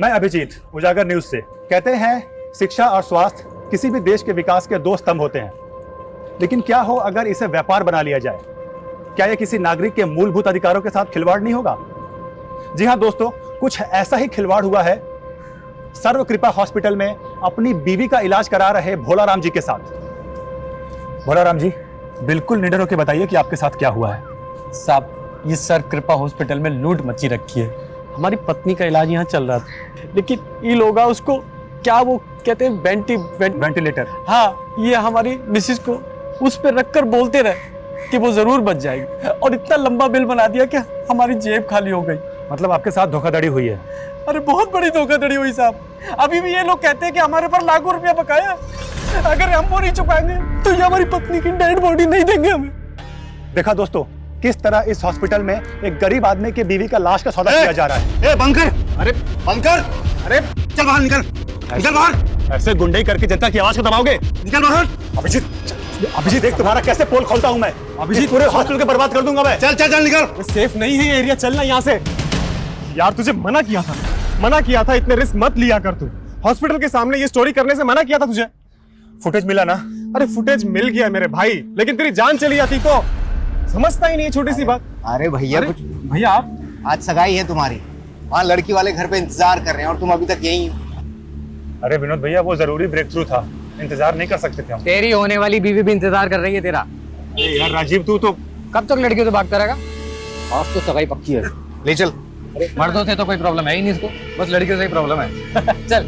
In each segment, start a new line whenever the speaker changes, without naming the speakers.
मैं अभिजीत, उजागर न्यूज से। कहते हैं शिक्षा और स्वास्थ्य किसी भी देश के विकास के दो स्तंभ होते हैं, लेकिन क्या हो अगर इसे व्यापार बना लिया जाए? क्या यह किसी नागरिक के मूलभूत अधिकारों के साथ खिलवाड़ नहीं होगा? जी हाँ दोस्तों, कुछ ऐसा ही खिलवाड़ हुआ है सर्व कृपा हॉस्पिटल में अपनी बीवी का इलाज करा रहे भोलाराम जी के साथ। भोलाराम जी, बिल्कुल निडर होकर बताइए कि आपके साथ क्या हुआ है।
साहब, ये सर्व कृपा हॉस्पिटल में लूट मची रखी है। हमारी पत्नी का इलाज यहाँ चल रहा था, लेकिन ये लोग उसको क्या वो कहते हैं
वेंटिलेटर।
हाँ, ये हमारी मिसिस को उस पर रखकर बोलते रहे कि वो जरूर बच जाएगी, और इतना लंबा बिल बना दिया कि हमारी जेब खाली हो गई।
मतलब आपके साथ धोखाधड़ी हुई है?
अरे बहुत बड़ी धोखाधड़ी हुई साहब। अभी भी ये लोग कहते हैं कि हमारे पर लाखों रुपया बकाया, अगर हम वो नहीं चुकाएंगे तो ये हमारी पत्नी की डेड बॉडी नहीं देंगे हमें।
देखा दोस्तों, किस तरह इस हॉस्पिटल में एक गरीब आदमी की बीवी का लाश का सौदा किया जा रहा है।
बंकर! अरे बंकर! अरे चल बाहर निकल, निकल बाहर।
ऐसे गुंडई करके जनता की आवाज को दबाओगे?
निकल बाहर।
अभिजीत देख तुम्हारा कैसे पोल खोलता हूं मैं। अभिजीत पूरे हॉस्पिटल के बर्बाद कर दूंगा मैं।
चल चल चल निकल।
सेफ नहीं है ये एरिया, चलना यहाँ से। यार तुझे मना किया था, इतने रिस्क मत लिया कर तू। हॉस्पिटल के सामने ये स्टोरी करने से मना किया था तुझे।
फुटेज मिला ना?
अरे फुटेज मिल गया मेरे भाई, लेकिन तेरी जान चली जाती तो। समझता ही नहीं है छोटी सी बात।
अरे भैया, कुछ
भैया आप
आज सगाई है तुम्हारी, वहाँ लड़की वाले घर पे इंतजार कर रहे हैं और तुम अभी तक यहीं हो।
अरे विनोद भैया, वो जरूरी ब्रेक थ्रू था, इंतजार नहीं कर सकते थे हम।
तेरी होने वाली बीवी भी इंतजार कर रही है तेरा।
यार राजीव, तू तो
कब तक लड़कियों से भागता रहेगा? आज तो सगाई पक्की है।
ले चल।
मर्दों से तो कोई प्रॉब्लम है ही नहीं इसको, बस लड़कियों से ही प्रॉब्लम है। चल।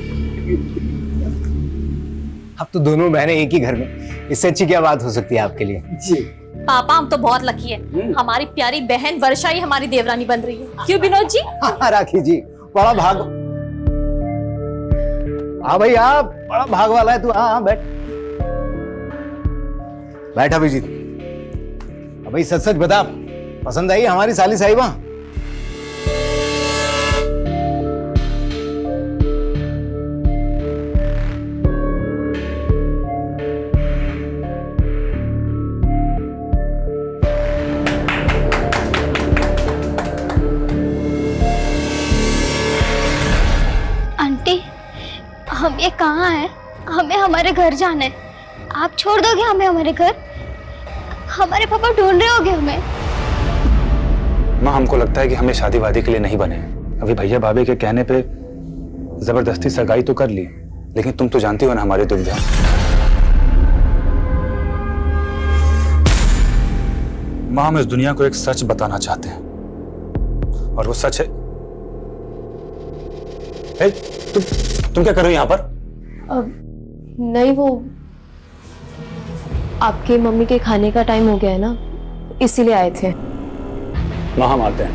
अब तो दोनों बहनें एक ही घर में, इससे अच्छी क्या बात हो सकती है आपके लिए?
जी
पापा, हम तो बहुत लकी है, हमारी प्यारी बहन वर्षा ही हमारी देवरानी बन रही है। क्यों विनोद जी?
हाँ राखी जी, बड़ा भाग। हाँ भैया, बड़ा भाग वाला है तू। हाँ बैठ बैठ अभिजीत। अब भाई सच सच बता, पसंद आई हमारी साली साहिबा?
आंटी, हम ये कहाँ हैं? हमें हमारे घर जाना है। आप छोड़ दोगे हमें हमारे घर? हमारे पापा ढूंढ रहे होगे हमें।
माँ, हमको लगता है कि हमें शादी वादी के लिए नहीं बने। अभी भैया भाभी के कहने पे जबरदस्ती सगाई तो कर ली, लेकिन तुम तो जानती हो ना हमारी दुविधा। माँ, हम इस दुनिया को एक सच बताना चाहते हैं, और वो सच है। तुम क्या कर रहे हो यहाँ पर?
नहीं, वो आपकी मम्मी के खाने का टाइम हो गया है ना, इसीलिए आए थे।
माँ, हम आते हैं।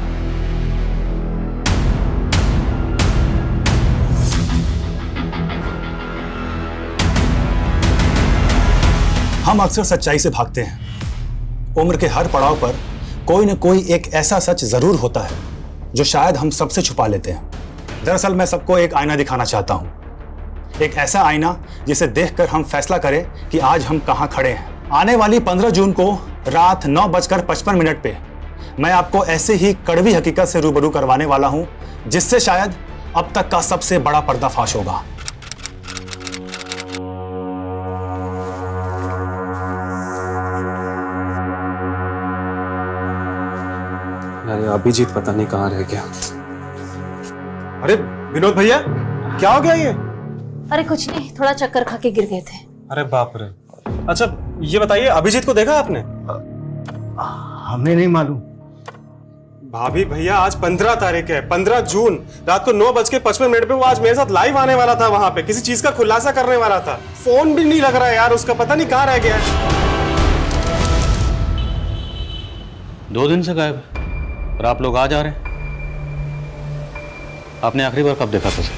हम अक्सर सच्चाई से भागते हैं। उम्र के हर पड़ाव पर कोई न कोई एक ऐसा सच जरूर होता है जो शायद हम सबसे छुपा लेते हैं। दरअसल मैं सबको एक आईना दिखाना चाहता हूं, एक ऐसा आईना जिसे देखकर हम फैसला करें कि आज हम कहां खड़े हैं। आने वाली 15 जून को रात 9:55 पे मैं आपको ऐसे ही कड़वी हकीकत से रूबरू करवाने वाला हूं, जिससे शायद अब तक का सबसे बड़ा पर्दाफाश होगा।
अरे अभिजीत पता नहीं कहाँ रह गया। अरे विनोद भैया, क्या हो गया ये?
अरे कुछ नहीं, थोड़ा चक्कर खा के गिर गए थे।
अरे बाप रे। अच्छा ये बताइए, अभिजीत को देखा आपने?
हमें नहीं मालूम।
भाभी भैया, आज 15 तारीख है, 15 जून रात को 9:55 पे वो आज मेरे साथ लाइव आने वाला था, वहां पे किसी चीज का खुलासा करने वाला था। फोन भी नहीं लग रहा है यार उसका, पता नहीं कहाँ रह गया है।
2 दिन से गायब है, और आप लोग आज आ रहे हैं। आपने आखिरी बार कब देखा था सर?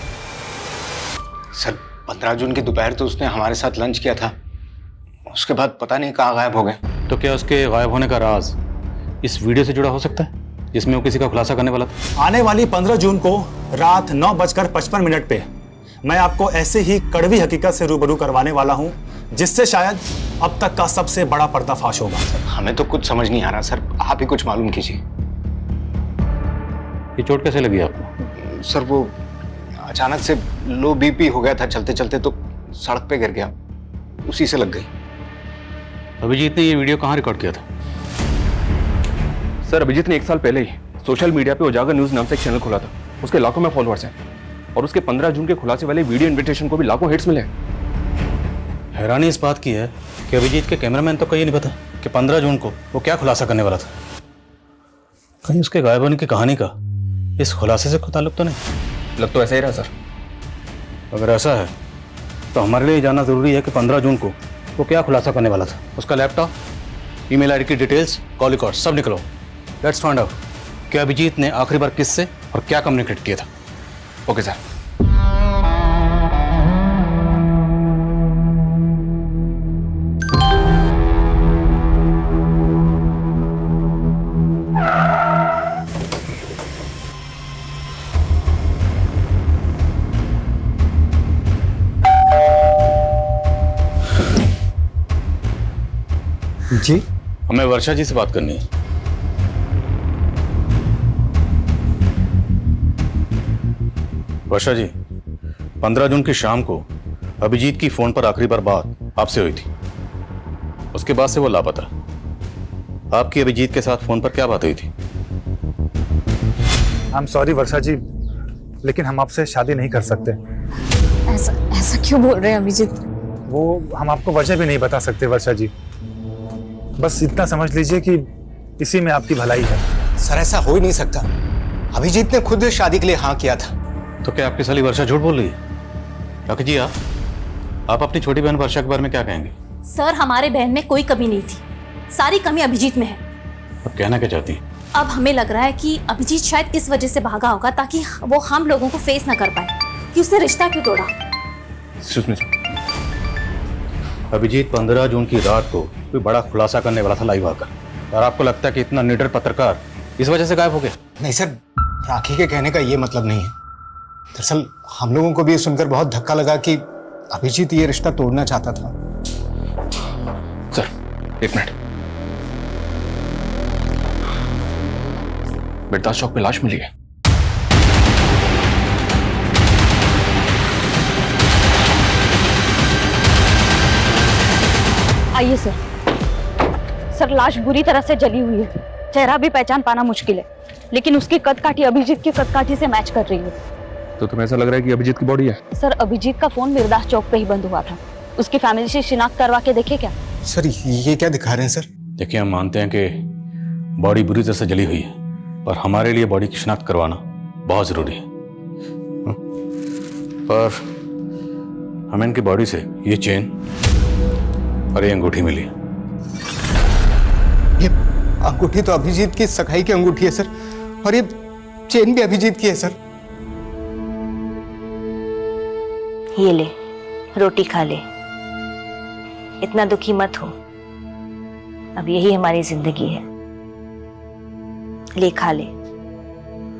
सर 15 जून की दोपहर तो उसने हमारे साथ लंच किया था, उसके बाद पता नहीं कहाँ गायब हो गए।
तो क्या उसके गायब होने का राज इस वीडियो से जुड़ा हो सकता है, जिसमें वो किसी का खुलासा करने वाला था?
आने वाली 15 जून को रात 9:55 पे मैं आपको ऐसे ही कड़वी हकीकत से रूबरू करवाने वाला हूं, जिससे शायद अब तक का सबसे बड़ा पर्दाफाश होगा।
हमें तो कुछ समझ नहीं आ रहा सर, आप ही कुछ मालूम कीजिए।
ये चोट कैसे लगी आपको?
सर वो अचानक से लो बीपी हो गया था चलते चलते, तो सड़क पे गिर गया, उसी से लग गई।
अभिजीत ने ये वीडियो कहाँ रिकॉर्ड किया था?
सर अभिजीत ने 1 साल पहले ही सोशल मीडिया पे उजागर न्यूज नाम से एक चैनल खोला था। उसके लाखों में फॉलोअर्स हैं और उसके 15 जून के खुलासे वाले वीडियो इनविटेशन को भी लाखों हिट्स मिले।
हैरानी इस बात की है कि अभिजीत के कैमरामैन तो को ये नहीं पता कि 15 जून को वो क्या खुलासा करने वाला था। कहीं उसके गायब होने की कहानी का इस खुलासे से कोई ताल्लुक तो नहीं?
लग तो ऐसा ही रहा सर।
अगर ऐसा है तो हमारे लिए जानना जरूरी है कि 15 जून को वो क्या खुलासा करने वाला था। उसका लैपटॉप, ईमेल आईडी की डिटेल्स, कॉल रिकॉर्ड सब निकलो। लेट्स फाइंड आउट कि अभिजीत ने आखिरी बार किससे और क्या कम्युनिकेट किया था।
Okay sir.
जी,
हमें वर्षा जी से बात करनी है। वर्षा जी, 15 जून की शाम को अभिजीत की फोन पर आखिरी बार बात आपसे हुई थी। उसके बाद से वो लापता। आपकी अभिजीत के साथ फोन पर क्या बात हुई थी?
आई एम सॉरी वर्षा जी, लेकिन हम आपसे शादी नहीं कर सकते।
ऐसा ऐसा क्यों बोल रहे हैं अभिजीत?
वो हम आपको वजह भी नहीं बता सकते वर्षा जी। बस इतना समझ लीजिए कि इसी में आपकी भलाई है।
सर ऐसा हो ही नहीं सकता, अभिजीत ने खुद शादी के लिए हाँ किया था।
तो क्या आपकी साली वर्षा झूठ बोल रही है? राखी जी, आप अपनी छोटी बहन वर्षा के बारे में क्या कहेंगे?
सर हमारे बहन में कोई कमी नहीं थी, सारी कमी अभिजीत में है।
अब कहना क्या चाहती है?
अब हमें लग रहा है कि अभिजीत शायद इस वजह से भागा होगा ताकि वो हम लोगों को फेस ना कर पाए कि उसने रिश्ता क्यों तोड़ा।
अभिजीत 15 जून की रात को कोई बड़ा खुलासा करने वाला था लाइव आकर, और आपको लगता है कि इतना निडर पत्रकार इस वजह से गायब हो गया?
नहीं सर, राखी के कहने का ये मतलब नहीं है। दरअसल हम लोगों को भी ये सुनकर बहुत धक्का लगा कि अभिजीत ये रिश्ता तोड़ना चाहता था।
Sir 1 minute. बेड़ताज चौक पे लाश मिली है।
आइए सर। सर लाश बुरी तरह से जली हुई है, चेहरा भी पहचान पाना मुश्किल है, लेकिन उसकी कदकाठी अभिजीत की कदकाठी से मैच कर रही है।
तो तुम्हें ऐसा लग रहा है कि अभिजीत की बॉडी है?
सर अभिजीत का फोन मिर्दास चौक पे ही बंद हुआ था, उसकी फैमिली से शिनाख्त करवा के देखे क्या?
सर ये क्या दिखा रहे हैं सर?
देखिए, हम मानते हैं कि बॉडी बुरी तरह से जली हुई है, पर हमारे लिए बॉडी की शिनाख्त करवाना बहुत जरूरी है। पर हमें इनकी बॉडी से ये चेन और ये अंगूठी मिली है।
ये अंगूठी तो अभिजीत की सगाई की अंगूठी है सर, और ये चेन भी अभिजीत की है सर।
ये ले, रोटी खा ले, इतना दुखी मत हो, अब यही हमारी जिंदगी है। ले खा ले,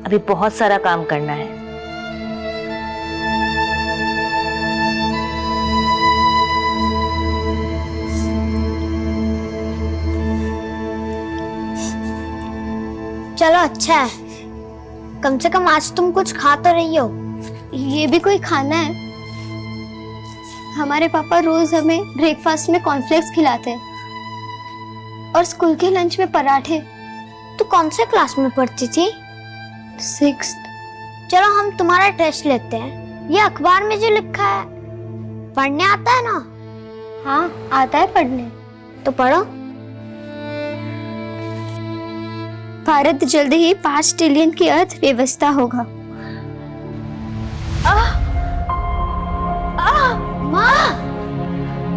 अभी बहुत सारा काम करना है।
चलो अच्छा है, कम से कम आज तुम कुछ खा तो रही हो। ये भी कोई खाना है? हमारे पापा रोज हमें ब्रेकफास्ट में कॉर्नफ्लेक्स खिलाते हैं और स्कूल के लंच में पराठे। तू कौन से क्लास में पढ़ती थी? 6th। चलो हम तुम्हारा टेस्ट लेते हैं। ये अखबार में जो लिखा है पढ़ने आता है ना? हाँ आता है पढ़ने, तो पढ़ो। भारत जल्द ही 5 ट्रिलियन की अर्थव्यवस्था होगा। माँ,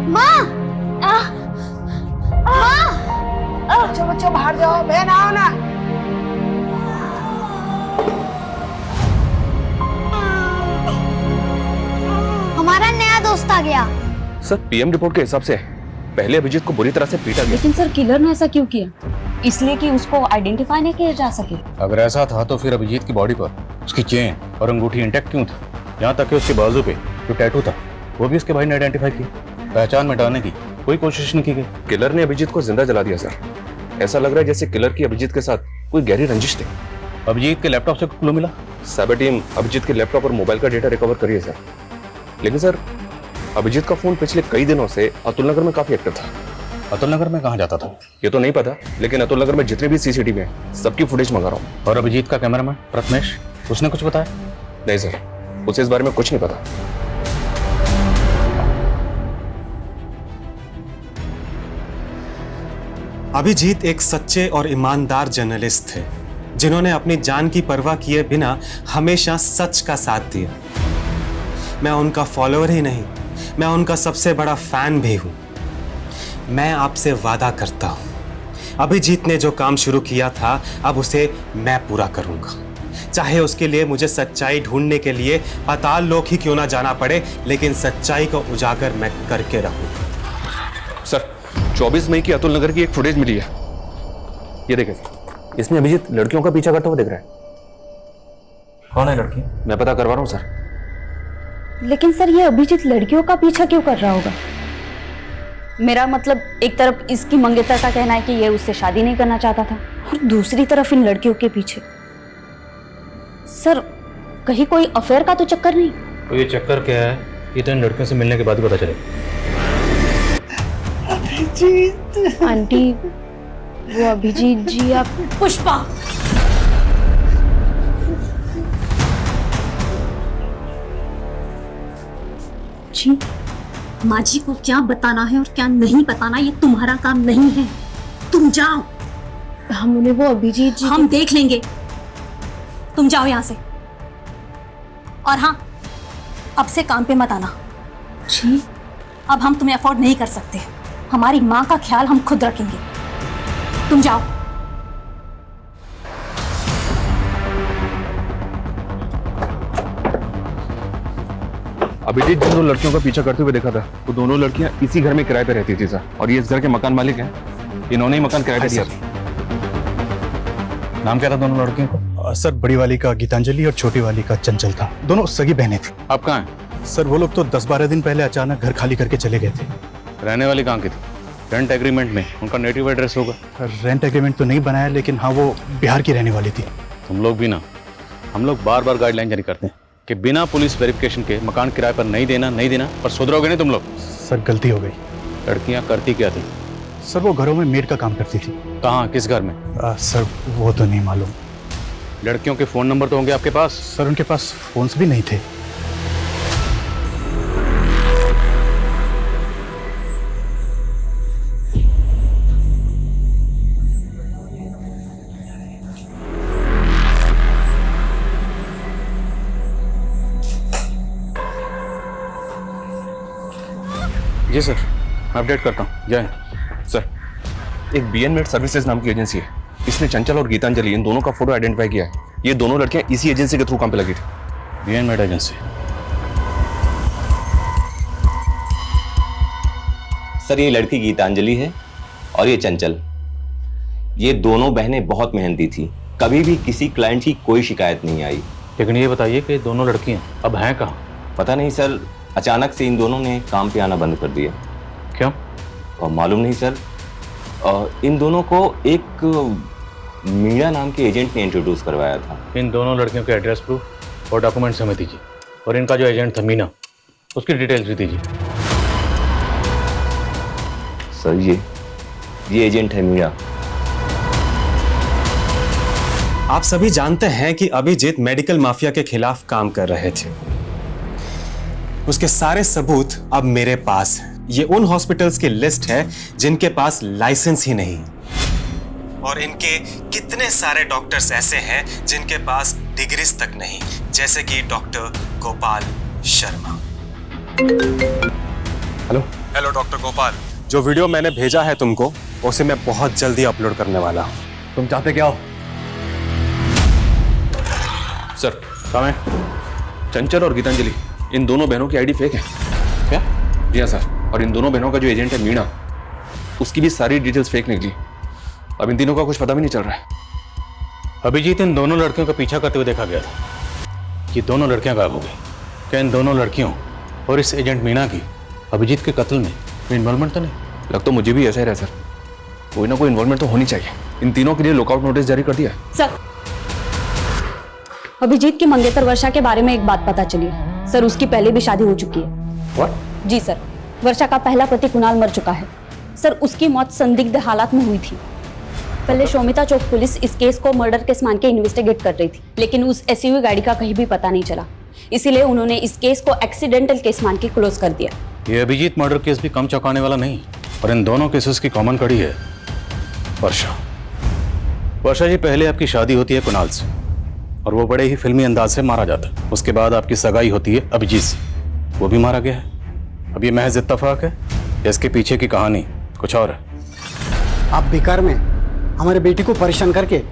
माँ,
बच्चों बच्चों बाहर जाओ, बहन आओ ना।
हमारा नया दोस्त आ गया।
सर पीएम रिपोर्ट के हिसाब से पहले अभिजीत को बुरी तरह से पीटा गया।
लेकिन सर किलर ने ऐसा क्यों किया? इसलिए कि उसको आइडेंटिफाई नहीं किया जा सके।
अगर ऐसा था तो फिर अभिजीत की बॉडी पर उसकी चेन और अंगूठी इंटैक्ट क्यों था? यहाँ तक कि उसके बाजू पे जो टैटू था वो भी उसके भाई ने आइडेंटिफाई किया। पहचान मिटाने की कोई कोशिश नहीं की गई।
किलर ने अभिजीत को जिंदा जला दिया सर। ऐसा लग रहा है जैसे किलर की अभिजीत के साथ कोई गहरी रंजिश थी।
अभिजीत के लैपटॉप से क्लू मिला?
साइबर टीम अभिजीत के लैपटॉप और मोबाइल का डेटा रिकवर करी है सर। लेकिन सर अभिजीत का फोन पिछले कई दिनों से अतुल नगर में काफी एक्टिव था।
अतुल नगर में कहाँ जाता था?
ये तो नहीं पता, लेकिन अतुल नगर में जितने भी सीसीटीवी हैं सबकी फुटेज मंगा रहा हूँ।
और अभिजीत का कैमरामैन प्रथमेश, उसने कुछ बताया?
नहीं सर, उसे इस बारे में कुछ नहीं पता।
अभिजीत एक सच्चे और ईमानदार जर्नलिस्ट थे जिन्होंने अपनी जान की परवाह किए बिना हमेशा सच का साथ दिया। मैं उनका फॉलोअर ही नहीं, मैं उनका सबसे बड़ा फैन भी हूं। मैं आपसे वादा करता हूं, अभिजीत ने जो काम शुरू किया था अब उसे मैं पूरा करूंगा, चाहे उसके लिए मुझे सच्चाई ढूंढने के लिए पाताल लोक ही क्यों ना जाना पड़े, लेकिन सच्चाई को उजागर मैं करके रहूंगा।
सर 24 मई की अतुल नगर की एक फुटेज मिली है, ये देखें। इसमें अभिजीत लड़कियों का पीछा करता हुआ दिख रहा है।
कौन है लड़की?
मैं पता करवा रहा हूँ सर।
लेकिन सर ये अभिजीत लड़कियों का पीछा क्यों कर रहा होगा? मेरा मतलब एक तरफ इसकी मंगेतर का कहना है कि ये उससे शादी नहीं करना चाहता था और दूसरी तरफ इन लड़कियों के पीछे। सर कहीं कोई अफेयर का तो चक्कर नहीं?
तो ये चक्कर क्या है ये तो इन लड़कियों से मिलने के बाद ही पता चलेगा।
आंटी वो अभिजीत जी आप।
पुष्पा,
जी
माँ जी को क्या बताना है और क्या नहीं बताना ये तुम्हारा काम नहीं है। तुम जाओ।
हम उन्हें वो अभिजीत जी
हम देख लेंगे, तुम जाओ यहाँ से। और हाँ, अब से काम पे मत आना।
जी
अब हम तुम्हें अफोर्ड नहीं कर सकते। हमारी माँ का ख्याल हम खुद रखेंगे। तुम जाओ।
अभिजीत जिन दो लड़कियों का पीछा करते हुए देखा था वो दोनों लड़कियां इसी घर में किराए पे रहती थी सर, और ये इस घर के मकान मालिक हैं। इन्होंने ही मकान किराए पे दिया।
नाम क्या था दोनों लड़कियों को?
सर बड़ी वाली का गीतांजलि और छोटी वाली का चंचल था। दोनों सगी बहनें थी।
आप कहाँ हैं?
सर वो लोग तो 10-12 दिन पहले अचानक घर खाली करके चले गए थे।
रहने वाली कहाँ की थी? रेंट एग्रीमेंट में उनका नेटिव एड्रेस होगा।
रेंट एग्रीमेंट तो नहीं बनाया, लेकिन हाँ वो बिहार की रहने वाली थी।
तुम लोग भी ना, हम लोग बार बार गाइडलाइन जारी करते हैं कि बिना पुलिस वेरिफिकेशन के मकान किराए पर नहीं देना, पर सुधरोगे नहीं तुम लोग।
सर गलती हो गई।
लड़कियां करती क्या थी?
सर वो घरों में मेड का काम करती थी।
कहाँ, किस घर में?
सर वो तो नहीं मालूम।
लड़कियों के फोन नंबर तो होंगे आपके पास?
सर उनके पास फोन्स भी नहीं थे।
जी सर, मैं अपडेट करता हूँ। जय
सर, एक BN-Med सर्विसेज नाम की एजेंसी है, इसने चंचल और गीतांजलि इन दोनों का फोटो आइडेंटिफाई किया है। ये दोनों लड़कियां इसी एजेंसी के थ्रू काम पे लगी थी।
BN-Med agency?
सर ये लड़की गीतांजलि है और ये चंचल। ये दोनों बहनें बहुत मेहनती थी, कभी भी किसी क्लाइंट की कोई शिकायत नहीं आई।
लेकिन ये बताइए कि दोनों लड़कियां अब हैं कहाँ?
पता नहीं सर, अचानक से इन दोनों ने काम पे आना बंद कर दिया।
क्यों?
और मालूम नहीं सर। इन दोनों को एक मीणा नाम के एजेंट ने इंट्रोड्यूस करवाया था।
इन दोनों लड़कियों के एड्रेस प्रूफ और डॉक्यूमेंट्स हमें दीजिए, और इनका जो एजेंट था मीना, उसकी डिटेल्स भी दीजिए।
सर ये एजेंट है मीणा।
आप सभी जानते हैं कि अभिजीत मेडिकल माफिया के खिलाफ काम कर रहे थे। उसके सारे सबूत अब मेरे पास हैं। ये उन हॉस्पिटल्स की लिस्ट है जिनके पास लाइसेंस ही नहीं, और इनके कितने सारे डॉक्टर्स ऐसे हैं जिनके पास डिग्रीज तक नहीं, जैसे कि doctor Gopal Sharma. Hello doctor Gopal, जो वीडियो मैंने भेजा है तुमको, उसे मैं बहुत जल्दी अपलोड करने वाला हूँ।
तुम चाहते क्या हो?
सर कहाँ है? चंचल और गीतांजलि, इन दोनों बहनों की आईडी फेक है।
क्या?
जी हाँ सर, और इन दोनों बहनों का जो एजेंट है मीणा, उसकी भी सारी डिटेल्स फेक निकली। अब इन तीनों का कुछ पता भी नहीं चल रहा है।
अभिजीत इन दोनों लड़कियों का पीछा करते हुए देखा गया था। ये दोनों लड़कियां गायब हो गई। क्या इन दोनों लड़कियों और इस एजेंट मीणा की अभिजीत के कत्ल में इन्वॉल्वमेंट तो नहीं?
लग तो मुझे भी ऐसा ही रहा सर, कोई ना कोई इन्वॉल्वमेंट तो होनी चाहिए। इन तीनों के लिए लुकआउट नोटिस जारी कर दिया है।
सर
अभिजीत की मंगेतर वर्षा के बारे में एक बात पता चली है सर, उसकी पहले भी शादी हो चुकी है।
What?
जी सर, वर्षा का पहला पति कुणाल मर चुका है सर। उसकी मौत संदिग्ध हालात में हुई थी। पहले शोमिता चौक पुलिस इस केस को मर्डर केस मान के इन्वेस्टिगेट कर रही थी, लेकिन उस एसयूवी गाड़ी का कहीं भी पता नहीं चला, इसीलिए उन्होंने इस केस को एक्सीडेंटल केस मान के क्लोज कर दिया।
ये अभिजीत मर्डर केस भी कम चौंकाने वाला नहीं, और इन दोनों केसेस की कॉमन कड़ी है वर्षा। वर्षा जी, पहले आपकी शादी होती है कुणाल से, और वो बड़े ही फिल्मी अंदाज से मारा जाता है। उसके बाद आपकी सगाई होती है अभिजीत से, वो भी मारा गया है। अब ये महज इत्तेफाक है या इसके पीछे की कहानी कुछ और है?
आप बेकार में हमारे बेटी को परेशान करके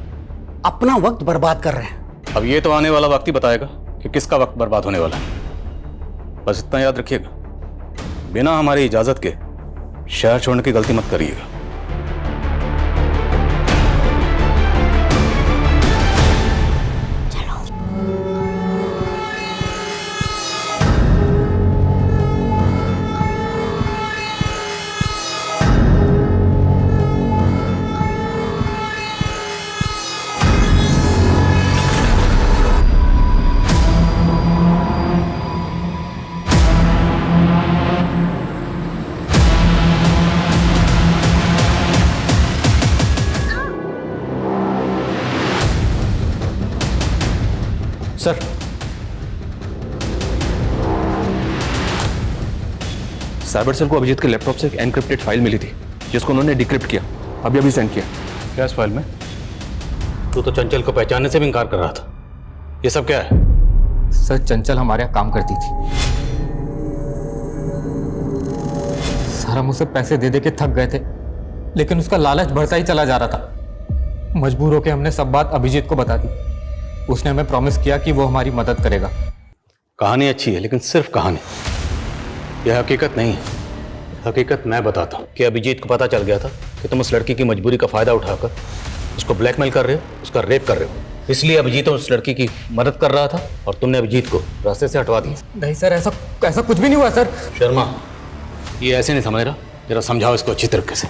अपना वक्त बर्बाद कर रहे हैं।
अब ये तो आने वाला वक्त ही बताएगा कि किसका वक्त बर्बाद होने वाला है। बस इतना याद रखिएगा, बिना हमारी इजाजत के शहर छोड़ने की गलती मत करिएगा।
सर, साइबर सेल को अभिजीत के लैपटॉप से एक एनक्रिप्टेड फाइल मिली थी जिसको उन्होंने डिक्रिप्ट किया, अभी सेंड किया।
क्या इस फाइल में? तू तो चंचल को पहचानने से भी इनकार कर रहा था, ये सब क्या है?
सर, चंचल हमारे यहाँ काम करती थी सर। हम उसे पैसे दे दे के थक गए थे, लेकिन उसका लालच बढ़ता ही चला जा रहा था। मजबूर होकर हमने सब बात अभिजीत को बता दी। उसने हमें प्रॉमिस किया कि वो हमारी मदद करेगा।
कहानी अच्छी है, लेकिन सिर्फ कहानी, यह हकीकत नहीं है। हकीकत मैं बताता हूँ कि अभिजीत को पता चल गया था कि तुम उस लड़की की मजबूरी का फायदा उठाकर उसको ब्लैकमेल कर रहे हो, उसका रेप कर रहे हो। इसलिए अभिजीत उस लड़की की मदद कर रहा था और तुमने अभिजीत को रास्ते से हटवा दिया।
नहीं सर, ऐसा कुछ भी नहीं हुआ सर।
शर्मा, ये ऐसे नहीं समझ रहा, जरा समझाओ इसको अच्छी तरीके से।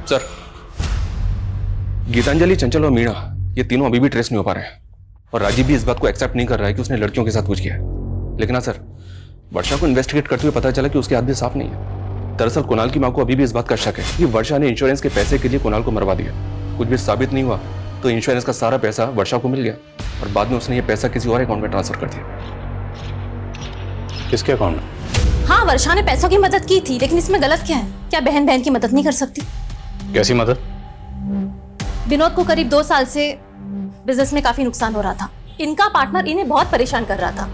सर, गीतांजलि, चंचल और मीणा ये तीनों अभी भी ट्रेस नहीं हो पा रहे हैं, और राजीव भी इस बात को एक्सेप्ट नहीं कर रहा है कि उसने लड़कियों के साथ कुछ किया है। लेकिन हाँ सर, वर्षा को इन्वेस्टिगेट करते हुए पता चला कि उसके हाथ भी साफ नहीं है। दरअसल कुणाल की मां को अभी भी इस बात का शक है कि वर्षा ने इंश्योरेंस के पैसे के लिए कुणाल को मरवा दिया। कुछ भी साबित नहीं हुआ तो इंश्योरेंस का सारा पैसा वर्षा को मिल गया, और बाद में उसने ये पैसा किसी और अकाउंट में ट्रांसफर कर दिया।
किसके अकाउंट में?
हाँ, वर्षा ने पैसों की मदद की थी, लेकिन इसमें गलत क्या है? क्या बहन बहन की मदद नहीं कर सकती?
कैसी मदद?
विनोद को करीब 2 साल से बिजनेस में काफी नुकसान हो रहा था। इनका पार्टनर इन्हें बहुत परेशान कर रहा था,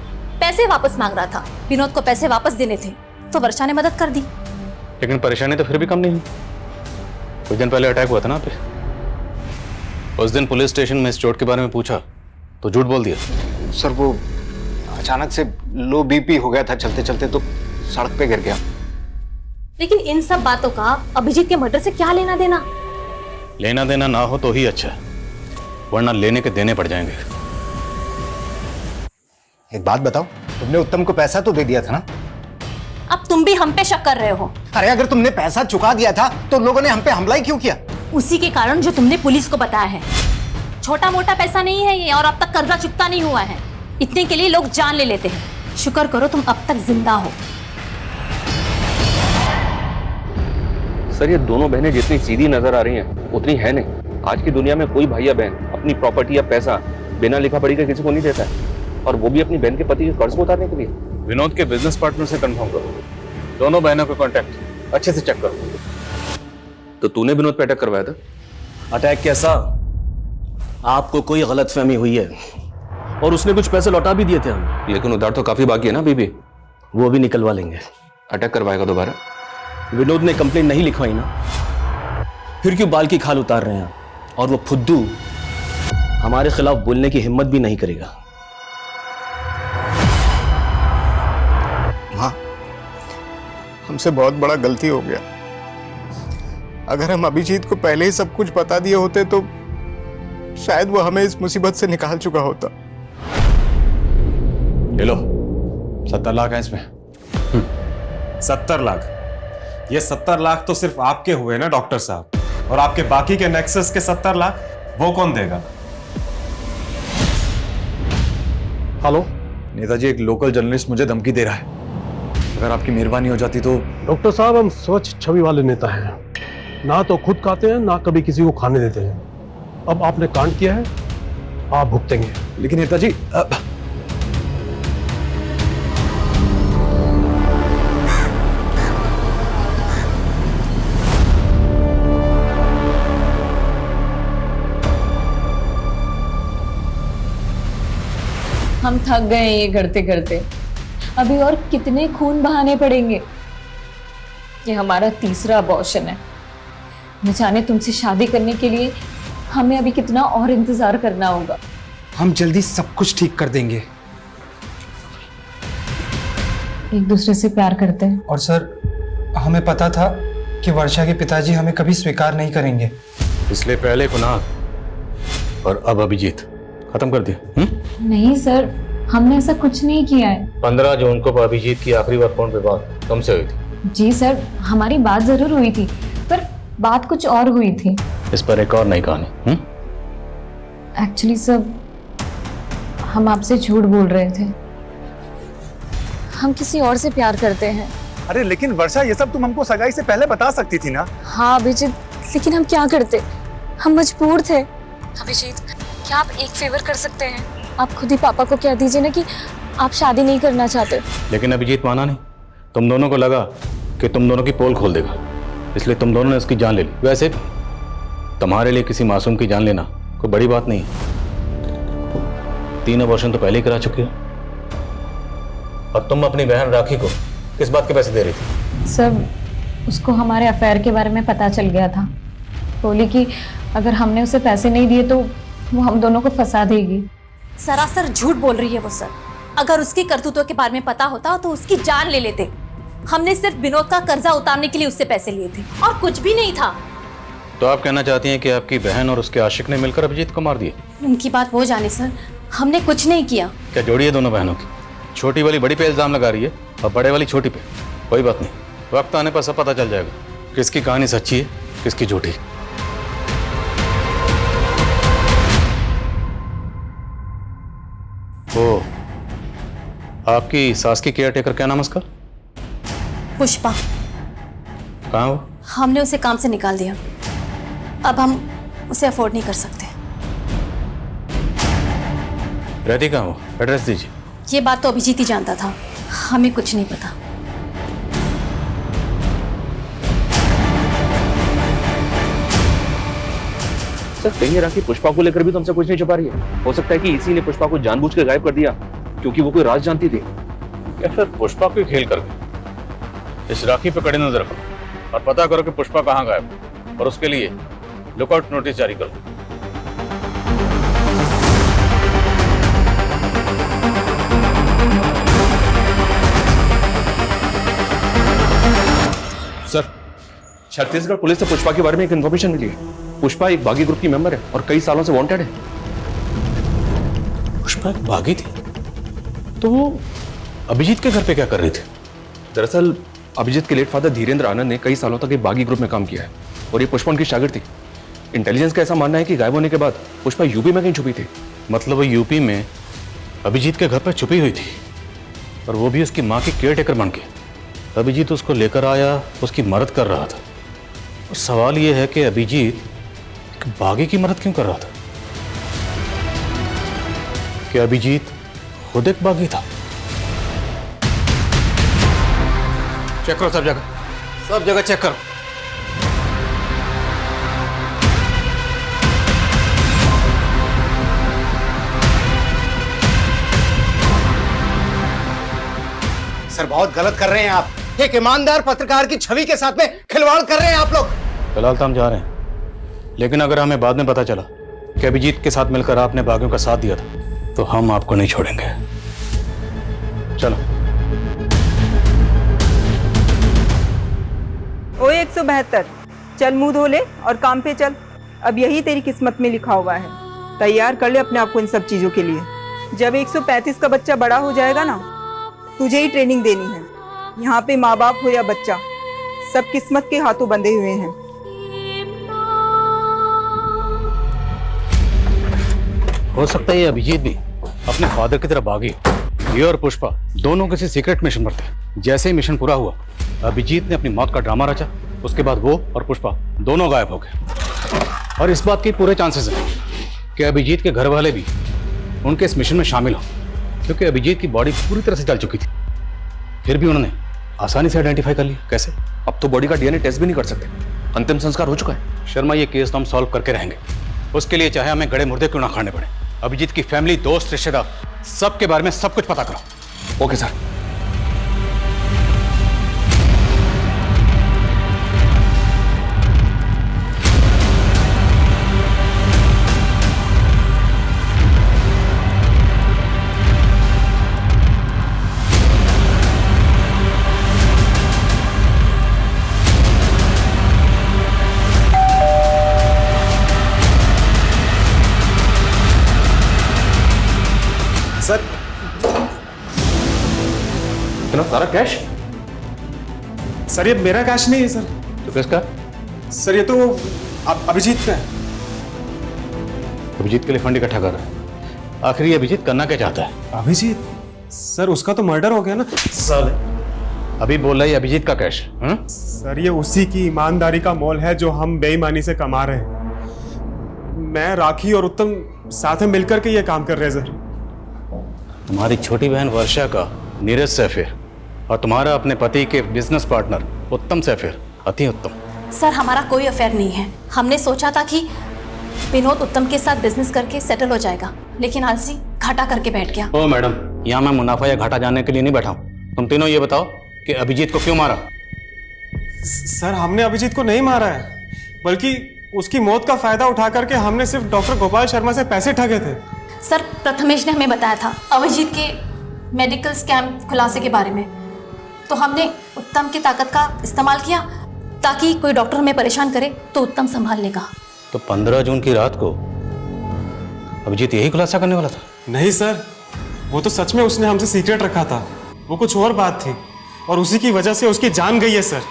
पैसे वापस मांग रहा था। विनोद को पैसे वापस देने थे तो वर्षा ने मदद कर दी।
लेकिन परेशानी तो फिर भी कम नहीं हुई। कुछ दिन पहले अटैक हुआ था ना पे। उस दिन पुलिस स्टेशन में इस चोट के बारे में पूछा तो झूठ बोल दिया।
सर, वो अचानक से लो बीपी हो गया था, चलते चलते तो सड़क पे गिर गया।
लेकिन इन सब बातों का अभिजीत के मर्डर से क्या लेना देना?
लेना देना ना हो तो ही अच्छा है, वरना लेने के देने पड़ जाएंगे।
एक बात बताओ, तुमने उत्तम को पैसा तो दे दिया था ना?
अब तुम भी हम पे शक कर रहे हो।
अरे अगर तुमने पैसा चुका दिया था तो लोगों ने हम पे हमला ही क्यों किया?
उसी के कारण जो तुमने पुलिस को बताया है। छोटा मोटा पैसा नहीं है ये, और अब तक कर्जा चुकता नहीं हुआ है। इतने के लिए लोग जान ले लेते हैं। शुक्र करो तुम अब तक जिंदा हो।
सर, ये दोनों बहनें जितनी सीधी नजर आ रही हैं उतनी है नहीं। आज की दुनिया में कोई भाई या बहन अपनी प्रॉपर्टी या पैसा बिना लिखा पढ़ी के किसी को नहीं देता है, और वो भी अपनी बहन के पति के कर्ज को उतारने के लिए।
विनोद के बिजनेस पार्टनर से कंफर्म करो, दोनों बहनों के कॉन्टैक्ट अच्छे से चेक करो।
तो तूने विनोद पे अटैक करवाया था?
अटैक कैसा? आपको कोई गलतफहमी हुई है, और उसने कुछ पैसे लौटा भी दिए थे हमें।
लेकिन उधार तो काफी बाकी है ना बीबी।
वो भी निकलवा लेंगे।
अटैक करवाएगा दोबारा?
विनोद ने कंप्लेंट नहीं लिखवाई ना, फिर क्यों बाल की खाल उतार रहे हैं? और वो फुद्दू हमारे खिलाफ बोलने की हिम्मत भी नहीं करेगा।
माँ, हमसे बहुत बड़ा गलती हो गया। अगर हम अभिजीत को पहले ही सब कुछ बता दिए होते तो शायद वो हमें इस मुसीबत से निकाल चुका होता।
ले लो, 70 लाख है इसमें।
70 लाख? ये 70 लाख तो सिर्फ आपके हुए ना डॉक्टर साहब, और आपके बाकी के नेक्सस के 70 लाख वो कौन देगा?
हेलो नेताजी, एक लोकल जर्नलिस्ट मुझे धमकी दे रहा है। अगर आपकी मेहरबानी हो जाती तो।
डॉक्टर साहब, हम स्वच्छ छवि वाले नेता हैं, ना तो खुद खाते हैं ना कभी किसी को खाने देते हैं। अब आपने कांड किया है, आप भुगतेंगे।
लेकिन नेताजी
हम थक गए हैं ये करते करते। अभी और कितने खून बहाने पड़ेंगे? ये हमारा तीसरा अबॉर्शन है। न जाने तुमसे शादी करने के लिए हमें अभी कितना और इंतजार करना होगा।
हम जल्दी सब कुछ ठीक कर देंगे।
एक दूसरे से प्यार करते हैं।
और सर, हमें पता था कि वर्षा के पिताजी हमें कभी स्वीकार नहीं करेंगे,
इसलिए पहले कुणाल और अब अभिजीत खत्म कर दिया।
नहीं सर, हमने ऐसा कुछ नहीं किया है।
15 जून को अभिजीत की आखिरी बार फोन पे बात तुमसे हुई थी?
जी सर, हमारी बात जरूर हुई थी, पर बात कुछ और हुई थी।
इस पर एक और नई कहानी।
एक्चुअली सर, हम आपसे झूठ बोल रहे थे। हम किसी और से प्यार करते हैं।
अरे लेकिन वर्षा, ये सब तुम हमको सगाई से पहले बता सकती थी ना।
हाँ अभिजीत, लेकिन हम क्या करते, हम मजबूर थे। अभिजीत, क्या आप एक फेवर कर सकते हैं? आप खुद ही पापा को कह दीजिए ना कि आप शादी नहीं करना चाहते।
लेकिन अभिजीत माना नहीं। तुम दोनों को लगा कि तुम दोनों की पोल खोल देगा, इसलिए तुम दोनों ने उसकी जान ले ली। वैसे तुम्हारे लिए किसी मासूम की जान लेना कोई बड़ी बात नहीं है। 3 अबॉर्शन तो पहले ही करा चुके हो। और तुम अपनी बहन राखी को किस बात के पैसे दे रही थी?
सर, उसको हमारे अफेयर के बारे में पता चल गया था। बोली कि अगर हमने उसे पैसे नहीं दिए तो वो हम दोनों को फंसा देगी।
सरासर झूठ बोल रही है वो सर। अगर उसकी करतूतों के बारे में पता होता तो उसकी जान ले लेते। हमने सिर्फ विनोद का कर्जा उतारने के लिए उससे पैसे लिए थे और कुछ भी नहीं था।
तो आप कहना चाहती हैं कि आपकी बहन और उसके आशिक ने मिलकर अभिजीत को मार दिया?
उनकी बात वो जाने सर, हमने कुछ नहीं किया।
क्या जोड़ी है दोनों बहनों की? छोटी वाली बड़ी पे इल्जाम लगा रही है और बड़े वाली छोटी पे। कोई बात नहीं, वक्त आने पर सब पता चल जाएगा किसकी कहानी सच्ची है किसकी झूठी। ओ, आपकी सास की केयर टेकर क्या नाम है उसका?
पुष्पा।
कहाँ वो?
हमने उसे काम से निकाल दिया। अब हम उसे अफोर्ड नहीं कर सकते।
रहती कहाँ वो? एड्रेस दीजिए।
ये बात तो अभिजीत ही जानता था, हमें कुछ नहीं पता।
सर, कहीं राखी पुष्पा को लेकर भी तुमसे कुछ नहीं छुपा रही है? हो सकता है कि इसी ने पुष्पा को जानबूझकर गायब कर दिया क्योंकि वो कोई राज जानती थी।
या फिर पुष्पा को खेल कर गए। इस राखी पे कड़ी नजर रखो और पता करो कि पुष्पा कहाँ गायब है, और उसके लिए लुकआउट नोटिस जारी करो।
सर, छत्तीसगढ़ पुलिस से पुष्पा के बारे में एक इन्फॉर्मेशन मिली है। पुष्पा एक बागी ग्रुप की मेंबर है और कई सालों से वांटेड है।
पुष्पा एक बागी थी? तो वो अभिजीत के घर पे क्या कर रही थी?
दरअसल अभिजीत के लेट फादर धीरेन्द्र आनंद ने कई सालों तक एक बागी ग्रुप में काम किया है और ये पुष्पा उनकी शागिर्द थी। इंटेलिजेंस का ऐसा मानना है कि गायब होने के बाद पुष्पा यूपी में कहीं छुपी थी।
मतलब वो यूपी में अभिजीत के घर पर छुपी हुई थी, और वो भी उसकी माँ की केयर टेकर बन के। अभिजीत उसको लेकर आया, उसकी मदद कर रहा था। और सवाल ये है कि अभिजीत एक बागी की मदद क्यों कर रहा था? क्या अभिजीत खुद एक बागी था? चेक करो सब जगह चेक करो।
सर, बहुत गलत कर रहे हैं आप। एक ईमानदार पत्रकार की छवि के साथ में खिलवाड़ कर रहे हैं आप लोग।
फिलहाल तो हम जा रहे हैं, लेकिन अगर हमें बाद में पता चला कि अभिजीत के साथ मिलकर आपने बागियों का साथ दिया था तो हम आपको नहीं छोड़ेंगे। चलो।
ओए 172, चल मुंह धो ले और काम पे चल। अब यही तेरी किस्मत में लिखा हुआ है। तैयार कर ले अपने आप को इन सब चीजों के लिए। जब 135 का बच्चा बड़ा हो जाएगा ना, तुझे ही ट्रेनिंग देनी है। यहाँ पे माँ बाप हो या बच्चा, सब किस्मत के हाथों बंधे हुए हैं।
हो सकता है ये अभिजीत भी अपने फादर की तरफ भागी। ये और पुष्पा दोनों किसी सीक्रेट मिशन पर थे। जैसे ही मिशन पूरा हुआ, अभिजीत ने अपनी मौत का ड्रामा रचा। उसके बाद वो और पुष्पा दोनों गायब हो गए। और इस बात के पूरे चांसेस हैं कि अभिजीत के घर वाले भी उनके इस मिशन में शामिल हो, क्योंकि अभिजीत की बॉडी पूरी तरह से जल चुकी थी। फिर भी उन्होंने आसानी से आइडेंटिफाई कर लिया। कैसे?
अब तो बॉडी का डीएनए टेस्ट भी नहीं कर सकते, अंतिम संस्कार हो चुका है।
शर्मा, ये केस तो हम सॉल्व करके रहेंगे। उसके लिए चाहे हमें गड़े मुर्दे क्यों ना खाने पड़े। अभिजीत की फैमिली, दोस्त, रिश्तेदार, सबके बारे में सब कुछ पता करो।
Okay sir.
सर,
इतना सारा कैश?
सर ये मेरा कैश नहीं है सर।
तो किसका?
सर ये तो अभिजीत का है।
अभिजीत के लिए फंड इकट्ठा कर रहा है। आखिर ये अभिजीत करना क्या चाहता है?
अभिजीत? सर उसका तो मर्डर हो गया ना।
साले, अभी बोल रहा है अभिजीत का कैश।
सर ये उसी की ईमानदारी का मोल है जो हम बेईमानी से कमा रहे हैं। मैं, राखी और उत्तम साथ में मिलकर के ये काम कर रहे हैं सर।
तुम्हारी छोटी बहन वर्षा का नीरज से अफेयर और तुम्हारा अपने पति के बिजनेस पार्टनर उत्तम से अफेयर। अति उत्तम।
सर हमारा कोई अफेयर नहीं है। हमने सोचा था कि विनोद उत्तम के साथ बिजनेस करके सेटल हो जाएगा, लेकिन आलसी घाटा करके बैठ गया।
ओ मैडम, यहाँ मैं मुनाफा या घाटा जानने के लिए नहीं बैठा हूँ। तुम तीनों ये बताओ कि अभिजीत को क्यों मारा?
सर हमने अभिजीत को नहीं मारा है, बल्कि उसकी मौत का फायदा उठा करके हमने सिर्फ डॉक्टर गोपाल शर्मा से पैसे ठगे थे।
सर प्रथमेश ने हमें बताया था अभिजीत के मेडिकल स्कैम खुलासे के बारे में, तो हमने उत्तम की ताकत का इस्तेमाल किया ताकि कोई डॉक्टर हमें परेशान करे तो उत्तम संभाल लेगा।
तो 15 जून की रात को अभिजीत यही खुलासा करने वाला था?
नहीं सर, वो तो सच में उसने हमसे सीक्रेट रखा था। वो कुछ और बात थी और उसी की वजह से उसकी जान गई है सर।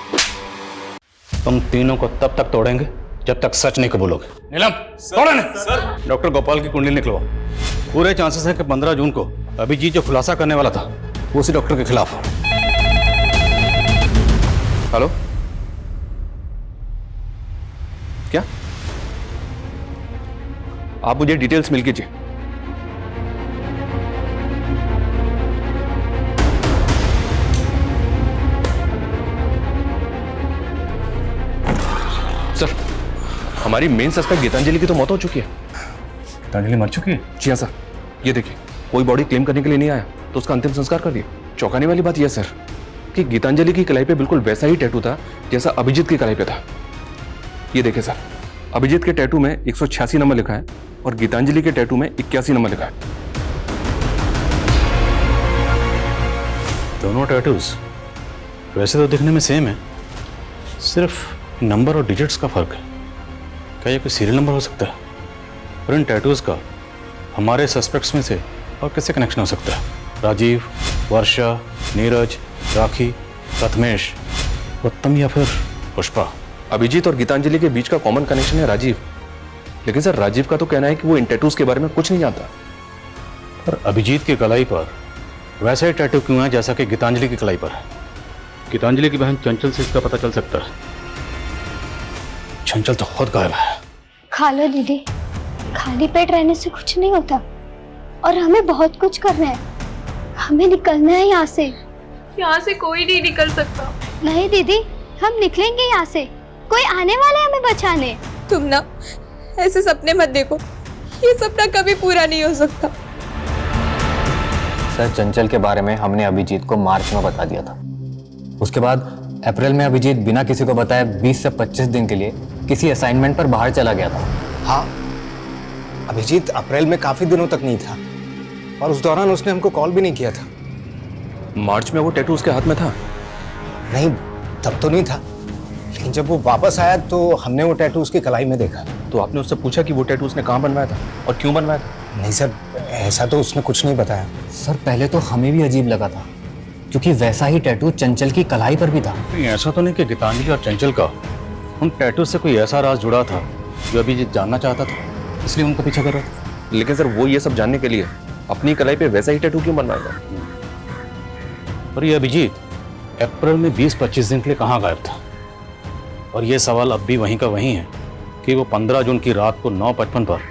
तुम तीनों को तब तक तोड़ेंगे जब तक सच नहीं कबूलोगे। नीलम, तोड़ो। डॉक्टर गोपाल की कुंडली निकलवा। पूरे चांसेस है कि 15 जून को अभिजीत जो खुलासा करने वाला था वो उसी डॉक्टर के खिलाफ हो।
हेलो, क्या? आप मुझे डिटेल्स मिल कीजिए। सर, हमारी मेन सस्पेक्ट गीतांजलि की तो मौत हो चुकी है।
गीतांजलि मर चुकी है?
जी हाँ सर, ये देखिए, कोई बॉडी क्लेम करने के लिए नहीं आया तो उसका अंतिम संस्कार कर दिया। चौंकाने वाली बात यह सर कि गीतांजलि की कलाई पे बिल्कुल वैसा ही टैटू था जैसा अभिजीत की कलाई पे था। ये देखिए सर, अभिजीत के टैटू में 186 नंबर लिखा है और गीतांजलि के टैटू में 81 नंबर लिखा है।
दोनों टैटूज वैसे तो दिखने में सेम है, सिर्फ नंबर और डिजिट्स का फर्क है। क्या ये कोई सीरियल नंबर हो सकता है? और इन टैटूज का हमारे सस्पेक्ट्स में से और किससे कनेक्शन हो सकता है? राजीव, वर्षा, नीरज, राखी, प्रथमेश, उत्तम या फिर पुष्पा?
अभिजीत और गीतांजलि के बीच का कॉमन कनेक्शन है राजीव, लेकिन सर राजीव का तो कहना है कि वो इन टैटूज के बारे में कुछ नहीं जानता।
पर अभिजीत की कलाई पर वैसा ही टैटू क्यों है जैसा कि गीतांजलि की कलाई पर है? गीतांजलि की बहन चंचल से इसका पता चल सकता है। चंचल तो खुद गायब है।
खा लो दीदी, खाली पेट रहने से कुछ नहीं होता और हमें बहुत कुछ करना है। हमें निकलना है यहाँ से।
यहाँ से कोई नहीं निकल सकता।
नहीं दीदी, हम निकलेंगे यहाँ से। कोई आने वाला है हमें बचाने।
तुम ना ऐसे सपने मत देखो, ये सपना कभी पूरा नहीं हो सकता।
सर चंचल के बारे में हमने अभिजीत को मार्च में बता दिया था। उसके बाद अप्रैल में अभिजीत बिना किसी को बताए 20 से 25 दिन के लिए किसी असाइनमेंट पर बाहर चला गया था।
हाँ, अभिजीत अप्रैल में काफी दिनों तक नहीं था और उस दौरान उसने हमको कॉल भी नहीं किया था।
मार्च में वो टैटू उसके हाथ में था?
नहीं, तब तो नहीं था, लेकिन जब वो वापस आया तो हमने वो टैटू उसकी कलाई में देखा।
तो आपने उससे पूछा कि वो टैटू उसने कहाँ बनवाया था और क्यों बनवाया था?
नहीं सर, ऐसा तो उसने कुछ नहीं बताया।
सर पहले तो हमें भी अजीब लगा था क्योंकि वैसा ही टैटू चंचल की कलाई पर भी था।
ऐसा तो नहीं कि गीतांजलि और चंचल का उन टैटू से कोई ऐसा राज जुड़ा था जो अभिजीत जानना चाहता था, इसलिए उनका पीछा कर रहा था।
लेकिन सर वो ये सब जानने के लिए अपनी कलाई पे वैसा ही टैटू क्यों बनवाएगा?
और ये अभिजीत अप्रैल में 20-25 दिन के लिए कहाँ गायब था? और ये सवाल अब भी वहीं का वहीं है कि वो 15 जून की रात को 9:55 पर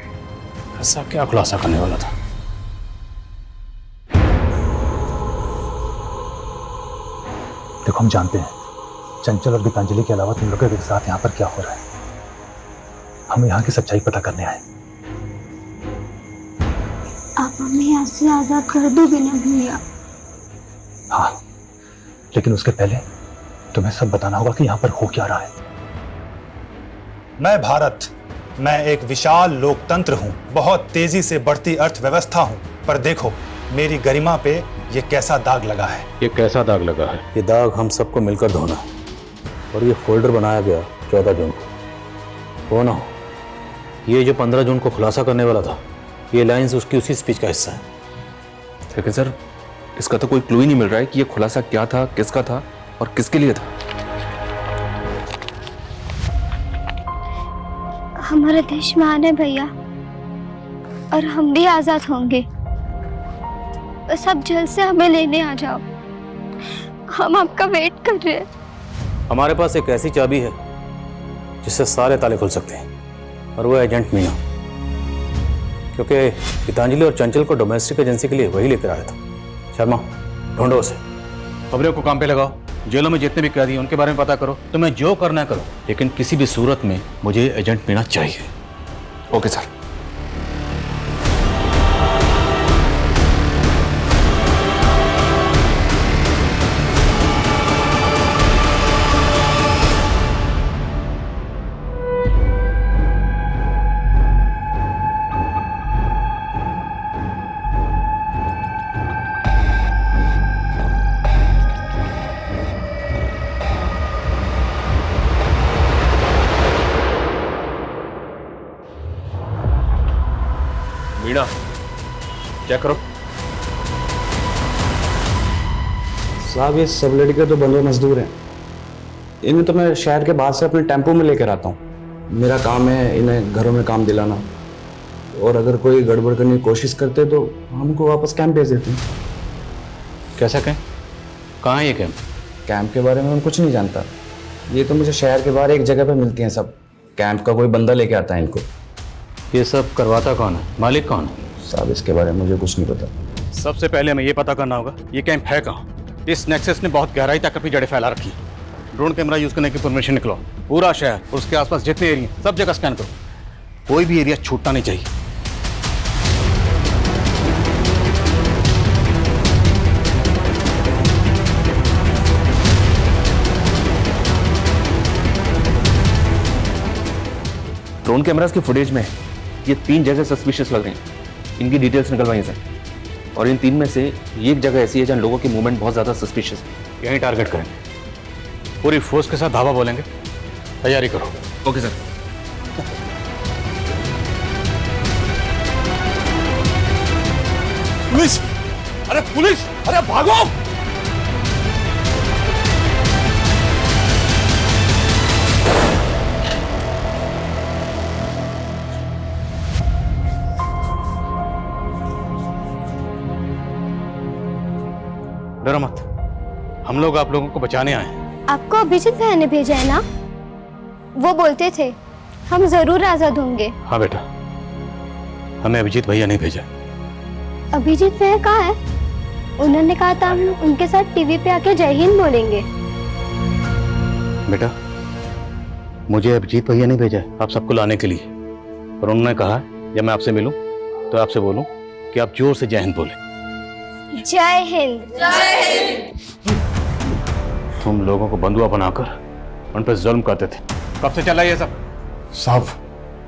ऐसा क्या खुलासा करने वाला था?
देखो, हम जानते हैं चंचल और गीतांजलि के अलावा तुम लोगों के साथ यहाँ पर क्या हो रहा है। हम यहाँ की सच्चाई पता करने आए।
आप हमें यहाँ से आजाद कर दोगे ना भैया?
हाँ, लेकिन उसके पहले तुम्हें सब बताना होगा कि यहाँ पर हो क्या रहा है। मैं भारत, मैं एक विशाल लोकतंत्र हूँ, बहुत तेजी से बढ़ती अर्थव्यवस्था हूँ, पर देखो मेरी गरिमा पे ये कैसा दाग लगा है।
ये कैसा दाग लगा है? ये दाग हम सबको मिलकर धोना है। और ये फोल्डर बनाया गया 14 जून को। हो ना हो, ये जो 15 जून को खुलासा करने वाला था, ये लाइंस उसकी उसी स्पीच का हिस्सा है।
लेकिन सर इसका तो कोई क्लू ही नहीं मिल रहा है कि ये खुलासा क्या था, किसका था और किसके लिए था।
हमारा देश महान है भैया, और हम भी आजाद होंगे। बस आप जल्द से हमें लेने आ जाओ, हम आपका वेट कर रहे हैं।
हमारे पास एक ऐसी चाबी है जिससे सारे ताले खुल सकते हैं, और वो एजेंट मीना, क्योंकि गीतांजलि और चंचल को डोमेस्टिक एजेंसी के लिए वही लेकर आया था। शर्मा, ढूंढो उसे। खबरों को काम पे लगाओ, जेलों में जितने भी कैदी हैं उनके बारे में पता करो, तुम्हें जो करना है करो, लेकिन किसी भी सूरत में मुझे एजेंट मीना चाहिए।
Okay sir. मीना, क्या करो?
साहब, ये सब लड़के तो बंदे मजदूर हैं। इन्हें तो मैं शहर के बाहर से अपने टेम्पो में लेकर आता हूँ। मेरा काम है इन्हें घरों में काम दिलाना, और अगर कोई गड़बड़ करने की कोशिश करते तो हमको वापस कैंप भेज देते हैं।
कैसा कैंप? कहाँ है ये कैंप?
कैंप के बारे में मैं कुछ नहीं जानता। ये तो मुझे शहर के बाहर एक जगह पे मिलती हैं सब। कैंप का कोई बंदा लेके आता है इनको।
ये सब करवाता कौन है? मालिक कौन है?
साहब, इसके बारे में मुझे कुछ नहीं पता।
सबसे पहले हमें ये पता करना होगा ये कैंप है कहाँ। इस नेक्सस ने बहुत गहराई तक अपनी जड़ें फैला रखी। ड्रोन कैमरा यूज करने की परमिशन निकलो, पूरा शहर और उसके आसपास जितने एरिया सब जगह स्कैन करो। कोई भी एरिया छूटना नहीं चाहिए।
ड्रोन कैमरास के फुटेज में ये 3 जगह सस्पिशियस लग रही हैं। इनकी डिटेल्स निकलवाई सर, और इन 3 में से एक जगह ऐसी है जहां लोगों की मूवमेंट बहुत ज्यादा सस्पिशियस है।
यहीं टारगेट करेंगे, पूरी फोर्स के साथ धावा बोलेंगे। तैयारी करो।
Okay sir.
पुलिस! अरे पुलिस! अरे भागो!
डरो मत, हम लोग आप लोगों को बचाने आए हैं।
आपको अभिजीत भैया ने भेजा है ना? वो बोलते थे हम जरूर आजाद होंगे।
हाँ बेटा, हमें अभिजीत भैया नहीं भेजा।
अभिजीत भैया कहाँ है? उन्होंने कहा था हम उनके साथ टीवी पे आके जय हिंद बोलेंगे।
बेटा, मुझे अभिजीत भैया नहीं भेजा है आप सबको लाने के लिए, और उन्होंने कहा जब मैं आपसे मिलूं तो आपसे बोलूं कि आप जोर से जय हिंद बोलें।
जय हिंद। जय हिंद।
तुम लोगों को बंधुआ बनाकर उन पर जुल्म करते थे। कब से चला ये सब?
साहब,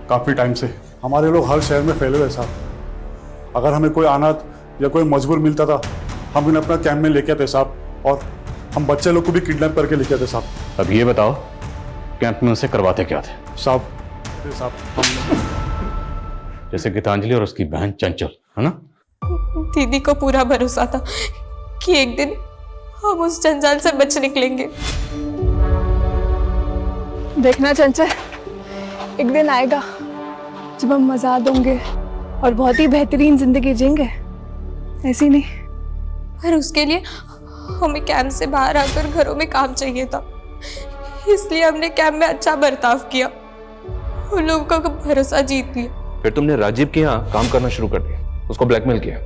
काफी टाइम से हमारे लोग हर शहर में फैले हुए साहब। अगर हमें कोई अनाथ या कोई मजबूर मिलता था, हम इन्हें अपना कैंप में लेके आते साहब, और हम बच्चे लोग को भी किडनैप करके लेके आते साहब।
अब ये बताओ कैंप में उनसे करवाते क्या थे?
साहब
जैसे गीतांजलि और उसकी बहन चंचल, है ना?
दीदी को पूरा भरोसा था कि एक दिन हम उस जंजाल से बच निकलेंगे।
देखना चंचल, एक दिन आएगा जब हम आजाद होंगे और बहुत ही बेहतरीन जिंदगी जिएंगे, ऐसी नहीं।
पर उसके लिए हमें कैंप से बाहर आकर घरों में काम चाहिए था, इसलिए हमने कैंप में अच्छा बर्ताव किया, उन लोगों का भरोसा जीत लिया।
फिर तुमने राजीव के यहाँ काम करना शुरू कर दिया, उसको ब्लैकमेल किया।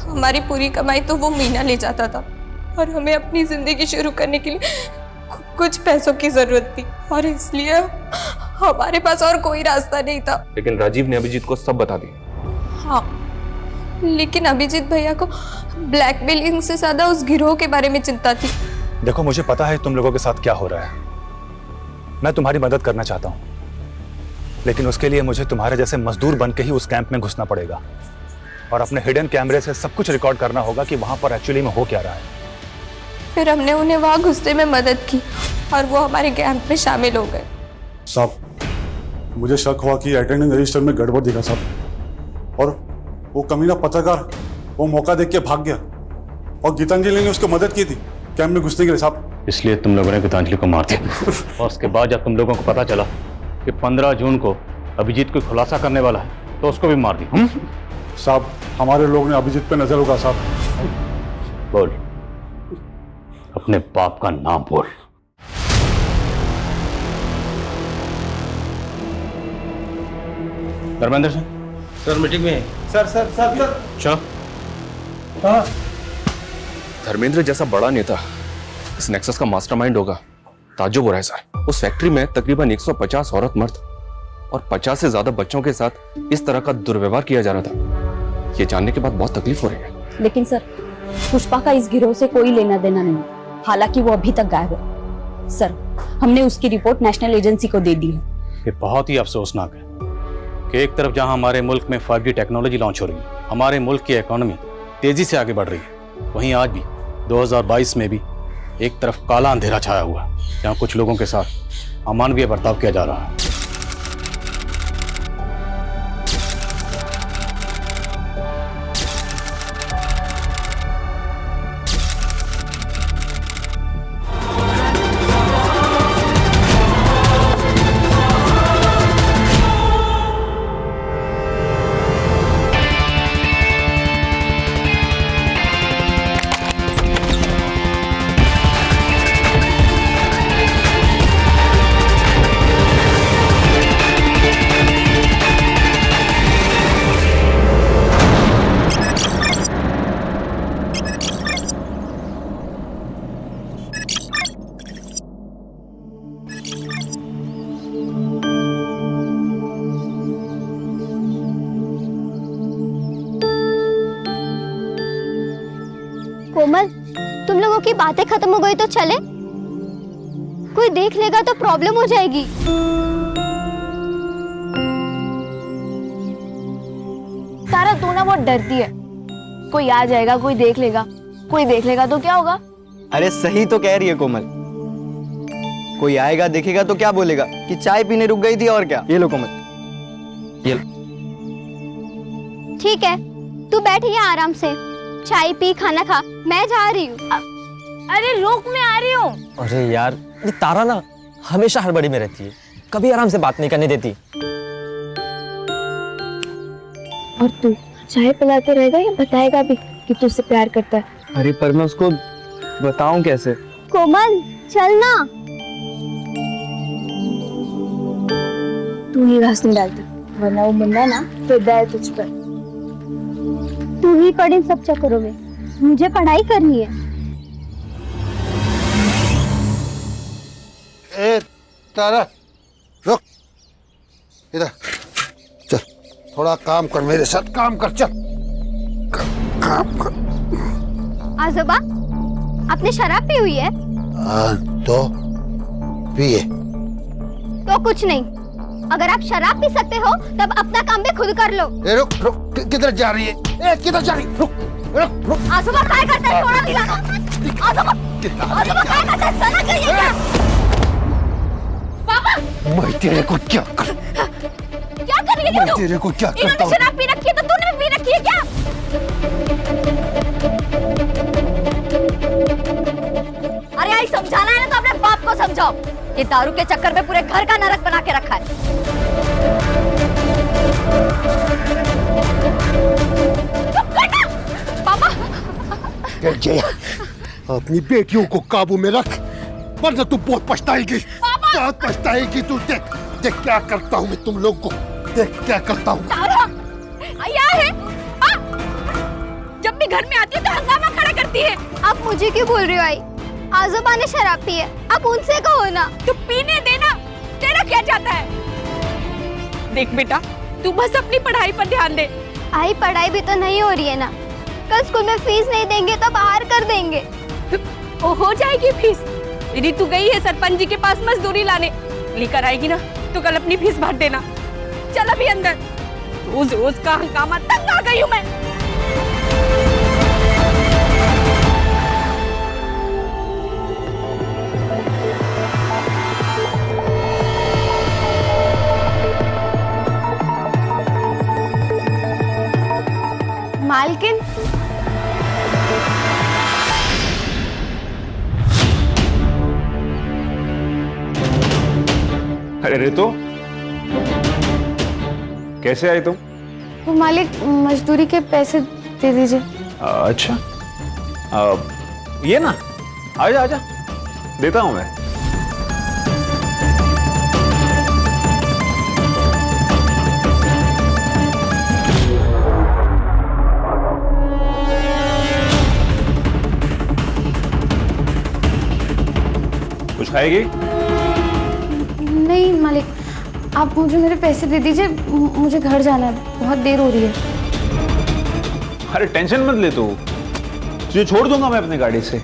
हमारी पूरी कमाई तो वो मीना ले जाता था और हमें अपनी जिंदगी शुरू करने के लिए कुछ पैसों की जरूरत थी, और इसलिए हमारे पास और कोई रास्ता नहीं था।
लेकिन राजीव ने अभिजीत को सब बता दिया।
हाँ, लेकिन अभिजीत भैया को ब्लैकमेलिंग से ज्यादा उस गिरोह के बारे में चिंता थी।
देखो, मुझे पता है तुम लोगों के साथ क्या हो रहा है। मैं तुम्हारी मदद करना चाहता हूँ, लेकिन उसके लिए मुझे तुम्हारे जैसे मजदूर बन के ही उस कैंप में घुसना पड़ेगा और अपने हिडन कैमरे से सब कुछ रिकॉर्ड करना होगा कि वहां पर एक्चुअली में हो क्या रहा है।
फिर हमने उन्हें वहां घुसने में मदद की और वो हमारे कैंप में शामिल हो गए।
साहब, मुझे शक हुआ कि अटेंडेंस रजिस्टर में गड़बड़ दिखा साहब, और वो कमीना पत्रकार वो मौका देख के भाग गया और गीतांजलि ने उसको मदद की थी कैंप में घुसने के लिए साहब।
इसलिए तुम लोगों ने गीतांजलि को मार दिया और उसके बाद जब तुम लोगों को पता चला कि 15 जून को अभिजीत को खुलासा करने वाला है तो उसको भी मार दी।
साहब, हमारे लोग ने अभिजीत पे नजर होगा साहब।
बोल, अपने बाप का नाम बोल। धर्मेंद्र सिंह
सर मीटिंग में।
सर सर सर सर
चलो।
हाँ।
धर्मेंद्र जैसा बड़ा नेता इस नेक्सस का मास्टरमाइंड होगा, ताज्जुब हो रहा है सर। उस फैक्ट्री में तकरीबन 150 औरत मर्द और 50 से ज्यादा बच्चों के साथ इस तरह का दुर्व्यवहार किया जा रहा था। ये जानने के बाद बहुत तकलीफ हो रही है।
लेकिन सर, पुष्पा का इस गिरोह से कोई लेना देना नहीं, हालांकि वो अभी तक गायब है। सर, हमने उसकी रिपोर्ट नेशनल एजेंसी को दे दी है।
ये बहुत ही अफसोसनाक है कि एक तरफ जहां हमारे मुल्क में 5G टेक्नोलॉजी लॉन्च हो रही है, हमारे मुल्क की इकोनॉमी तेजी से आगे बढ़ रही है, वहीं आज भी 2022 में भी एक तरफ काला अंधेरा छाया हुआ है जहां कुछ लोगों के साथ अमानवीय बर्ताव किया जा रहा है।
कोमल, तुम लोगों की बातें खत्म हो गई तो चले? कोई देख लेगा तो प्रॉब्लम हो जाएगी।
तारा, तू ना बहुत डरती है। कोई आ जाएगा, कोई देख लेगा तो क्या होगा?
अरे सही तो कह रही है कोमल, कोई आएगा देखेगा तो क्या बोलेगा कि चाय पीने रुक गई थी और क्या। ये लो कोमल, ये लो।
ठीक है, तू बैठ यहाँ आराम से, चाय पी, खाना खा, मैं जा रही हूँ।
अरे रुक, मैं आ रही हूँ।
अरे यार, ये तारा ना हमेशा हड़बड़ी में रहती है, कभी आराम से बात नहीं करने देती।
और तू चाय पिलाते रहेगा या बताएगा भी कि तू उससे प्यार करता है?
अरे पर मैं उसको बताऊं कैसे?
कोमल, चल ना।
तू ही घास नहीं डालता, वरना वो मुन्ना ना फिदा है तुझ पर।
तू ही पढ़ इन सब चक्करों में, मुझे पढ़ाई करनी है।
ए तारा, रुक इधर, चल थोड़ा काम कर, मेरे साथ काम कर, चल काम कर।
आजोबा, आपने शराब पी हुई है?
तो पिए।
तो कुछ नहीं, अगर आप शराब पी सकते हो तब अपना काम भी खुद कर लो।
ए रुक रुक, किधर जा रही है? ए किधर जा रही? रुक रुक रुक।
आजोबा क्या करते हैं? छोड़ा नहीं जाना। आजोबा क्या करते हैं? सना करिए क्या? पापा,
मैं तेरे को क्या कर?
क्या कर रही है तू?
तेरे को क्या करता हूँ?
इन्होंने शराब पी रखी है तो तूने भी पी रखी है क्या? अरे आई समझाना है ना तो अपने बाप को समझाओ। ये दारू के चक्कर में पूरे घर का नरक बना के रखा है।
जया, अपनी बेटियों को काबू में रख, वरना तू बहुत पछताएगी, बहुत पछताएगी तू। देख देख क्या करता हूँ मैं तुम लोग को, देख क्या करता हूँ।
क्या है? जब भी घर में आती है तो हंगामा खड़ा करती है।
आप मुझे क्यों बोल रही हो आई? आजोबा ने शराब पी है, आप उनसे कहो ना।
तो पीने देना, तेरा क्या जाता है? देख बेटा, तू बस अपनी पढ़ाई पर ध्यान दे।
आई पढ़ाई भी तो नहीं हो रही है ना, कल स्कूल में फीस नहीं देंगे तो बाहर कर देंगे।
वो हो जाएगी फीस। यदि तू गई है सरपंच जी के पास मजदूरी लाने, लेकर आएगी ना तो कल अपनी फीस भर देना। चल अभी अंदर, रोज रोज का हंगामा, तंग आ गई हूँ मैं।
मालकिन,
अरे रितु, कैसे आई तुम?
वो मालिक मजदूरी के पैसे दे दीजिए।
अच्छा, ये ना, आजा आजा, देता हूं मैं। कुछ खाएगी?
नहीं मालिक, आप मुझे मेरे पैसे दे दीजिए, मुझे घर जाना है, बहुत देर हो रही है।
अरे टेंशन मत ले तू, तुझे छोड़ दूंगा मैं अपनी गाड़ी से।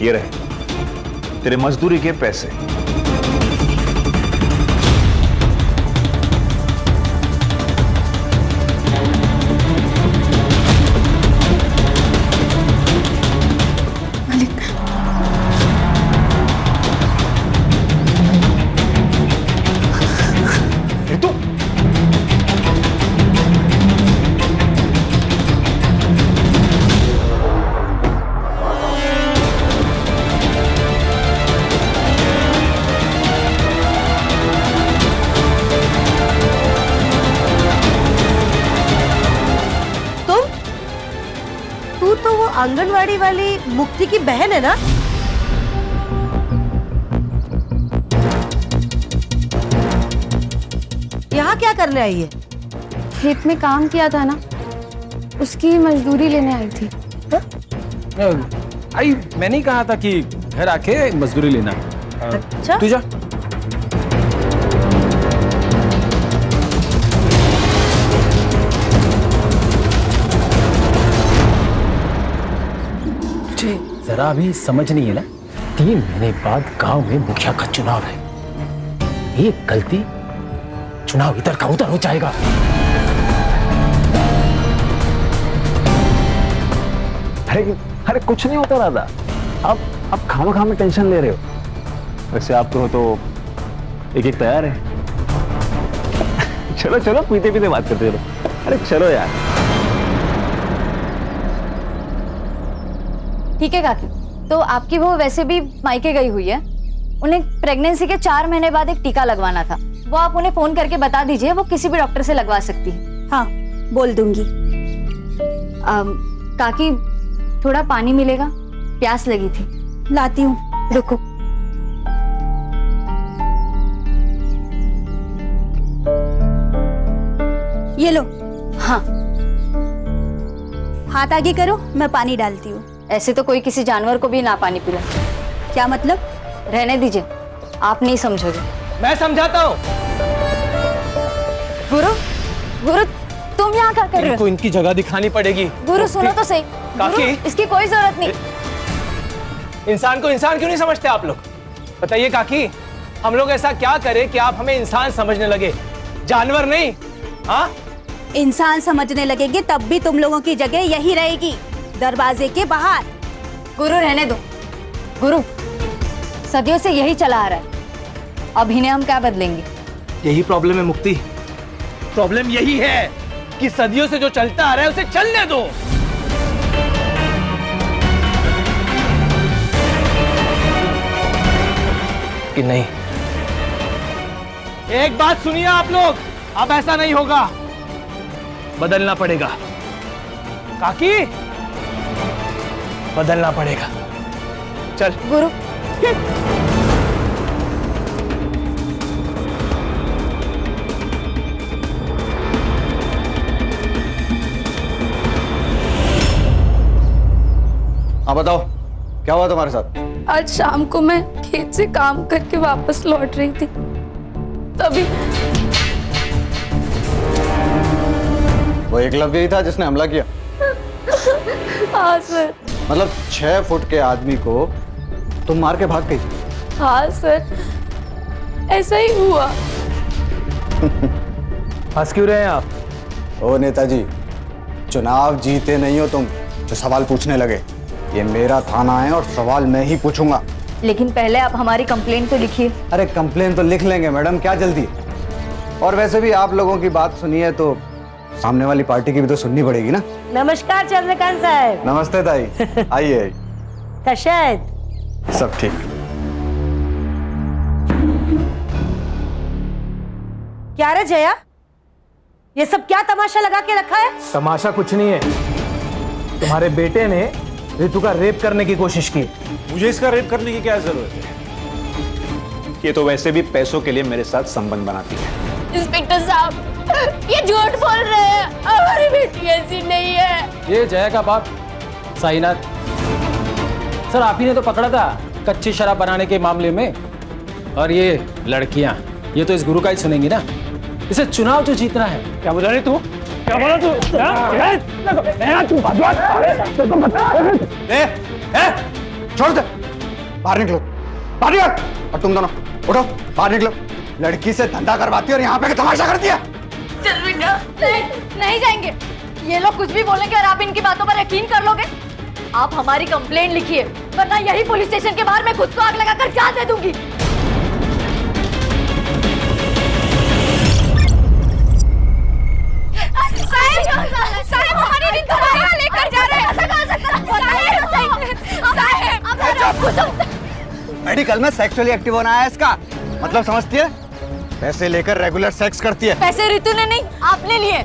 ये रहे तेरे मजदूरी के पैसे।
आंगनवाड़ी वाली मुक्ति की बहन है ना? यहाँ क्या करने आई है?
खेत में काम किया था ना, उसकी मजदूरी लेने आई थी।
आई मैंने ही कहा था कि घर आके मजदूरी लेना।
अच्छा,
तू जा। जरा भी समझ नहीं है ना, 3 महीने बाद गांव में मुखिया का चुनाव है। एक गलती, चुनाव इधर का उधर हो जाएगा। अरे कुछ नहीं होता राधा, अब खामखा में टेंशन ले रहे हो। वैसे आप तो एक एक तैयार है। चलो चलो, पीते पीते बात करते रहो। अरे चलो यार।
ठीक है काकी, तो आपकी बहू वैसे भी मायके गई हुई है, उन्हें प्रेगनेंसी के 4 महीने बाद एक टीका लगवाना था। वो आप उन्हें फोन करके बता दीजिए, वो किसी भी डॉक्टर से लगवा सकती है।
हाँ बोल दूंगी।
काकी थोड़ा पानी मिलेगा, प्यास लगी थी।
लाती हूँ, रुको। ये लो।
हाँ,
हाथ आगे करो, मैं पानी डालती हूँ।
ऐसे तो कोई किसी जानवर को भी ना पानी पिला।
क्या मतलब?
रहने दीजिए, आप नहीं समझोगे।
मैं समझाता हूँ।
गुरु, गुरु तुम यहाँ क्या कर रहे हो?
इनकी जगह दिखानी पड़ेगी।
गुरु सुनो तो सही।
काकी,
इसकी कोई जरूरत नहीं।
इंसान को इंसान क्यों नहीं समझते आप लोग? बताइए काकी, हम लोग ऐसा क्या करें कि आप हमें इंसान समझने लगे, जानवर नहीं? हाँ,
इंसान समझने लगेंगे तब भी तुम लोगों की जगह यही रहेगी, दरवाजे के बाहर।
गुरु रहने दो। गुरु, सदियों से यही चला आ रहा है, अब इन्हें हम क्या बदलेंगे?
यही प्रॉब्लम है मुक्ति। प्रॉब्लम यही है कि सदियों से जो चलता आ रहा है उसे चलने दो। कि नहीं? एक बात सुनिए आप लोग, अब ऐसा नहीं होगा, बदलना पड़ेगा। काकी,
बदलना पड़ेगा। चल
गुरु
हाँ बताओ, क्या हुआ तुम्हारे साथ?
आज शाम को मैं खेत से काम करके वापस लौट रही थी, तभी
वो एकलव्य ही था जिसने हमला किया?
हाँ सर।
मतलब 6 फुट के आदमी को तुम मार के भाग गई?
हाँ सर, ऐसा ही हुआ।
हंस क्यों रहे हैं आप? ओ नेताजी, चुनाव जीते नहीं हो तुम जो सवाल पूछने लगे। ये मेरा थाना है और सवाल मैं ही पूछूंगा।
लेकिन पहले आप हमारी कंप्लेंट तो लिखिए।
अरे कंप्लेन तो लिख लेंगे मैडम, क्या जल्दी? और वैसे भी आप लोगों की बात सुनी है तो सामने वाली पार्टी की भी तो सुननी पड़ेगी ना।
नमस्कार चंद्रकांत साहब।
नमस्ते ताई, आइए।
कशायत
सब ठीक।
क्या रे जया, ये सब क्या तमाशा लगा के रखा है?
तमाशा कुछ नहीं है, तुम्हारे बेटे ने रितु का रेप करने की कोशिश की।
मुझे इसका रेप करने की क्या जरूरत है? ये तो वैसे भी पैसों के लिए मेरे साथ संबंध बनाती है।
इंस्पेक्टर साहब, ये झूठ बोल रहे हैं, हमारी बेटी ऐसी नहीं है।
ये जया का बाप साईनाथ सर, आप ही ने तो पकड़ा था कच्ची शराब बनाने के मामले में। और ये लड़कियां, ये तो इस गुरु का ही सुनेंगी ना। इसे चुनाव जो जीतना है। क्या बोला रे तू? क्या बोला तू?
छोड़ दे, बाहर निकलो, बाहर निकलो। और तुम दोनों उठो, बाहर निकलो। लड़की से धंधा करवाती है और यहाँ पे तमाशा करती है।
चल बेटा।
नहीं जाएंगे। ये लोग कुछ भी बोलेंगे और आप इनकी बातों पर यकीन कर लोगे। आप हमारी कंप्लेंट लिखिए, वरना यही पुलिस स्टेशन के बाहर मैं खुद को आग लगाकर जान दे दूंगी।
साहब, हमारी रितु को कहाँ लेकर जा रहे हैं?
मेडिकल में सेक्सुअली एक्टिव होना है इसका मतलब, समझती है? पैसे लेकर रेगुलर सेक्स करती है।
पैसे रितु ने नहीं, आपने लिए,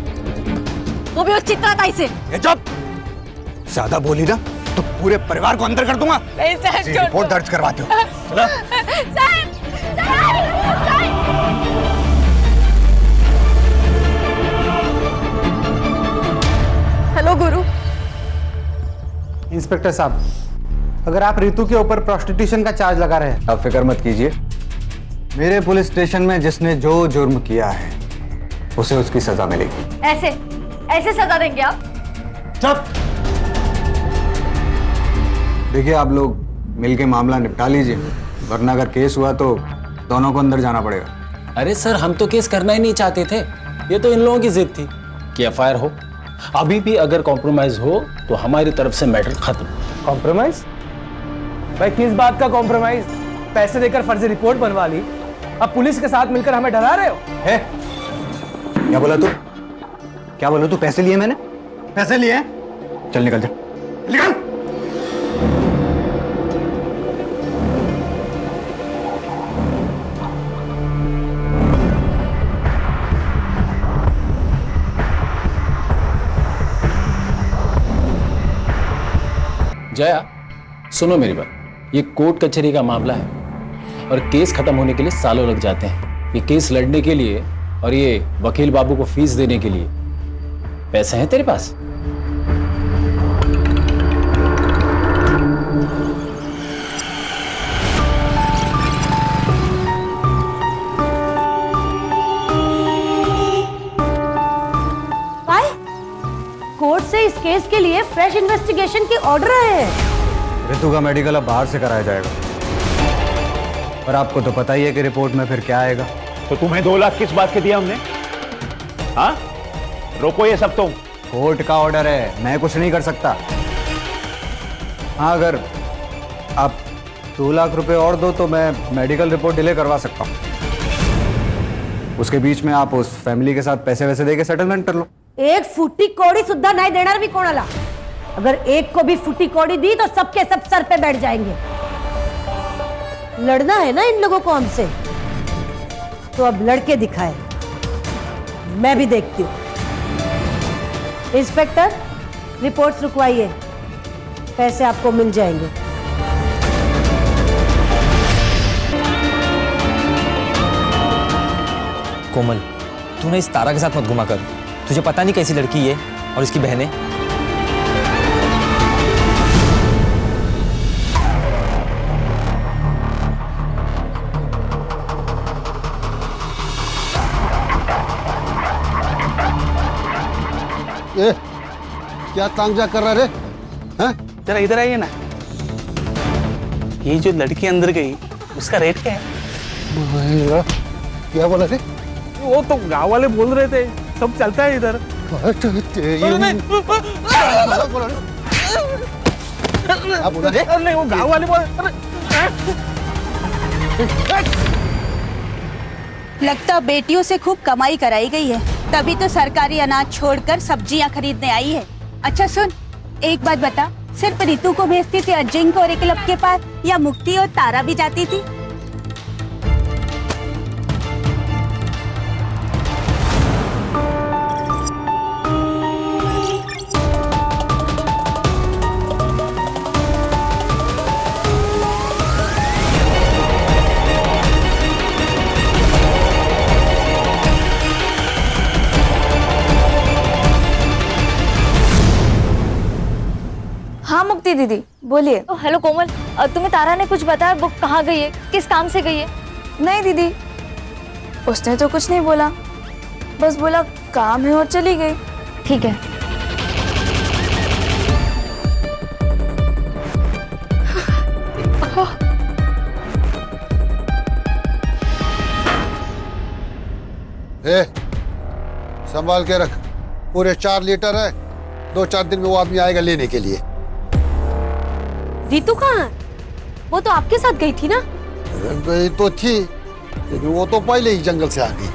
वो भी उस चित्राताई से।
चुप, ज्यादा बोली ना तो पूरे परिवार को अंदर कर दूंगा। रिपोर्ट दर्ज करवाते हो। चलो।
हेलो गुरु।
इंस्पेक्टर साहब, अगर आप रितु के ऊपर प्रोस्टिट्यूशन का चार्ज लगा रहे हैं।
आप फिक्र मत कीजिए, मेरे पुलिस स्टेशन में जिसने जो जुर्म किया है उसे उसकी सजा मिलेगी।
ऐसे सजा देंगे आप?
चुप। देखिए, आप लोग मिलके मामला निपटा लीजिए, वरना अगर केस हुआ तो दोनों को अंदर जाना पड़ेगा।
अरे सर, हम तो केस करना ही नहीं चाहते थे, ये तो इन लोगों की जिद थी कि एफआईआर हो। अभी भी अगर कॉम्प्रोमाइज हो तो हमारी तरफ से मैटर खत्म।
कॉम्प्रोमाइज? भाई किस बात का कॉम्प्रोमाइज? पैसे देकर फर्जी रिपोर्ट बनवा ली, अब पुलिस के साथ मिलकर हमें डरा रहे हो?
है? क्या बोला तू? क्या बोला तू? पैसे लिए मैंने? पैसे लिए? चल निकल जा, निकल।
जया, सुनो मेरी बात, ये कोर्ट कचहरी का मामला है और केस खत्म होने के लिए सालों लग जाते हैं। ये केस लड़ने के लिए और ये वकील बाबू को फीस देने के लिए पैसे हैं तेरे पास?
कोर्ट से इस केस के लिए फ्रेश इन्वेस्टिगेशन की ऑर्डर आए हैं।
रितु का मेडिकल अब बाहर से कराया जाएगा और आपको तो पता ही है कि रिपोर्ट में फिर क्या आएगा।
तो तुम्हें 2 लाख किस बात के दिया हमने? हाँ, रोको ये सब। तुम
कोर्ट का ऑर्डर है, मैं कुछ नहीं कर सकता। हाँ, अगर आप 2 लाख रुपए और दो तो मैं मेडिकल रिपोर्ट डिले करवा सकता हूँ। उसके बीच में आप उस फैमिली के साथ पैसे वैसे देके सेटलमेंट कर लो।
एक फुटी कौड़ी सुद्धा नहीं देना भी कौन आला। अगर एक को भी फुटी कौड़ी दी तो सबके सब सर पे बैठ जाएंगे। लड़ना है ना इन लोगों को हमसे, तो अब लड़के दिखाए, मैं भी देखती हूँ। इंस्पेक्टर, रिपोर्ट्स रुकवाइए।
पैसे आपको मिल जाएंगे।
कोमल, तू ना इस तारा के साथ मत घुमा कर। तुझे पता नहीं कैसी लड़की है और इसकी बहनें।
ए, क्या तांगजा कर रहा रे? हैं?
जरा इधर आइए ना। ये जो लड़की अंदर गई उसका रेट क्या है?
क्या बोला रे?
वो तो गांव वाले बोल रहे थे, सब चलता है इधर।
नहीं,
वो गांव वाले बोल।
लगता बेटियों से खूब कमाई कराई गई है, तभी तो सरकारी अनाज छोड़कर सब्जियां खरीदने आई है। अच्छा सुन, एक बात बता, सिर्फ रितु को भेजती थी अजिंक्य और एकलव के पास, या मुक्ति और तारा भी जाती थी?
हाँ मुक्ति दीदी बोलिए। हेलो कोमल, तुम्हें तारा ने कुछ बताया? वो कहाँ गई है, किस काम से गई है? नहीं दीदी, उसने तो कुछ नहीं बोला, बस बोला काम है और चली गई। ठीक है।
ए, संभाल के रख, पूरे 4 लीटर है, 2-4 दिन में वो आदमी आएगा लेने के लिए।
रितु कहाँ है? वो तो आपके साथ गई थी ना?
गई तो थी, लेकिन वो तो पहले ही जंगल से आ गई।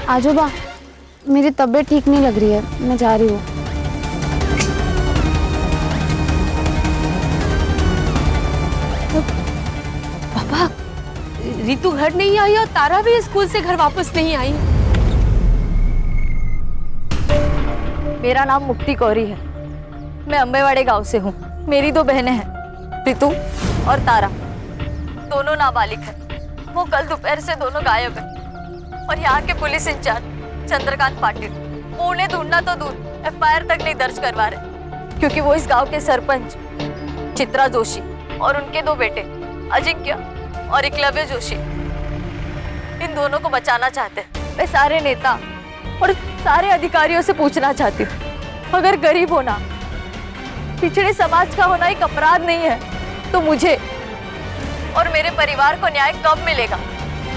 आजोबा, मेरी तबीयत ठीक नहीं लग रही है, मैं जा रही हूँ।
पापा, रितु घर नहीं आई और तारा भी स्कूल से घर वापस नहीं आई। मेरा नाम मुक्ति कौरी है, मैं अम्बेवाड़े गांव से हूँ। मेरी 2 बहनें हैं, रितु और तारा, दोनों नाबालिग हैं। वो कल दोपहर से दोनों गायब हैं और यहाँ के पुलिस इंचार्ज चंद्रकांत पाटिल वो उन्हें ढूंढना तो दूर, FIR तक नहीं दर्ज करवा रहे, क्योंकि वो इस गांव के सरपंच चित्रा जोशी और उनके 2 बेटे अजिंक्य और एकलव्य जोशी, इन दोनों को बचाना चाहते हैं। मैं सारे नेता और सारे अधिकारियों से पूछना चाहती हूँ, अगर गरीब होना, पिछड़े समाज का होना एक अपराध नहीं है, तो मुझे और मेरे परिवार को न्याय कब मिलेगा?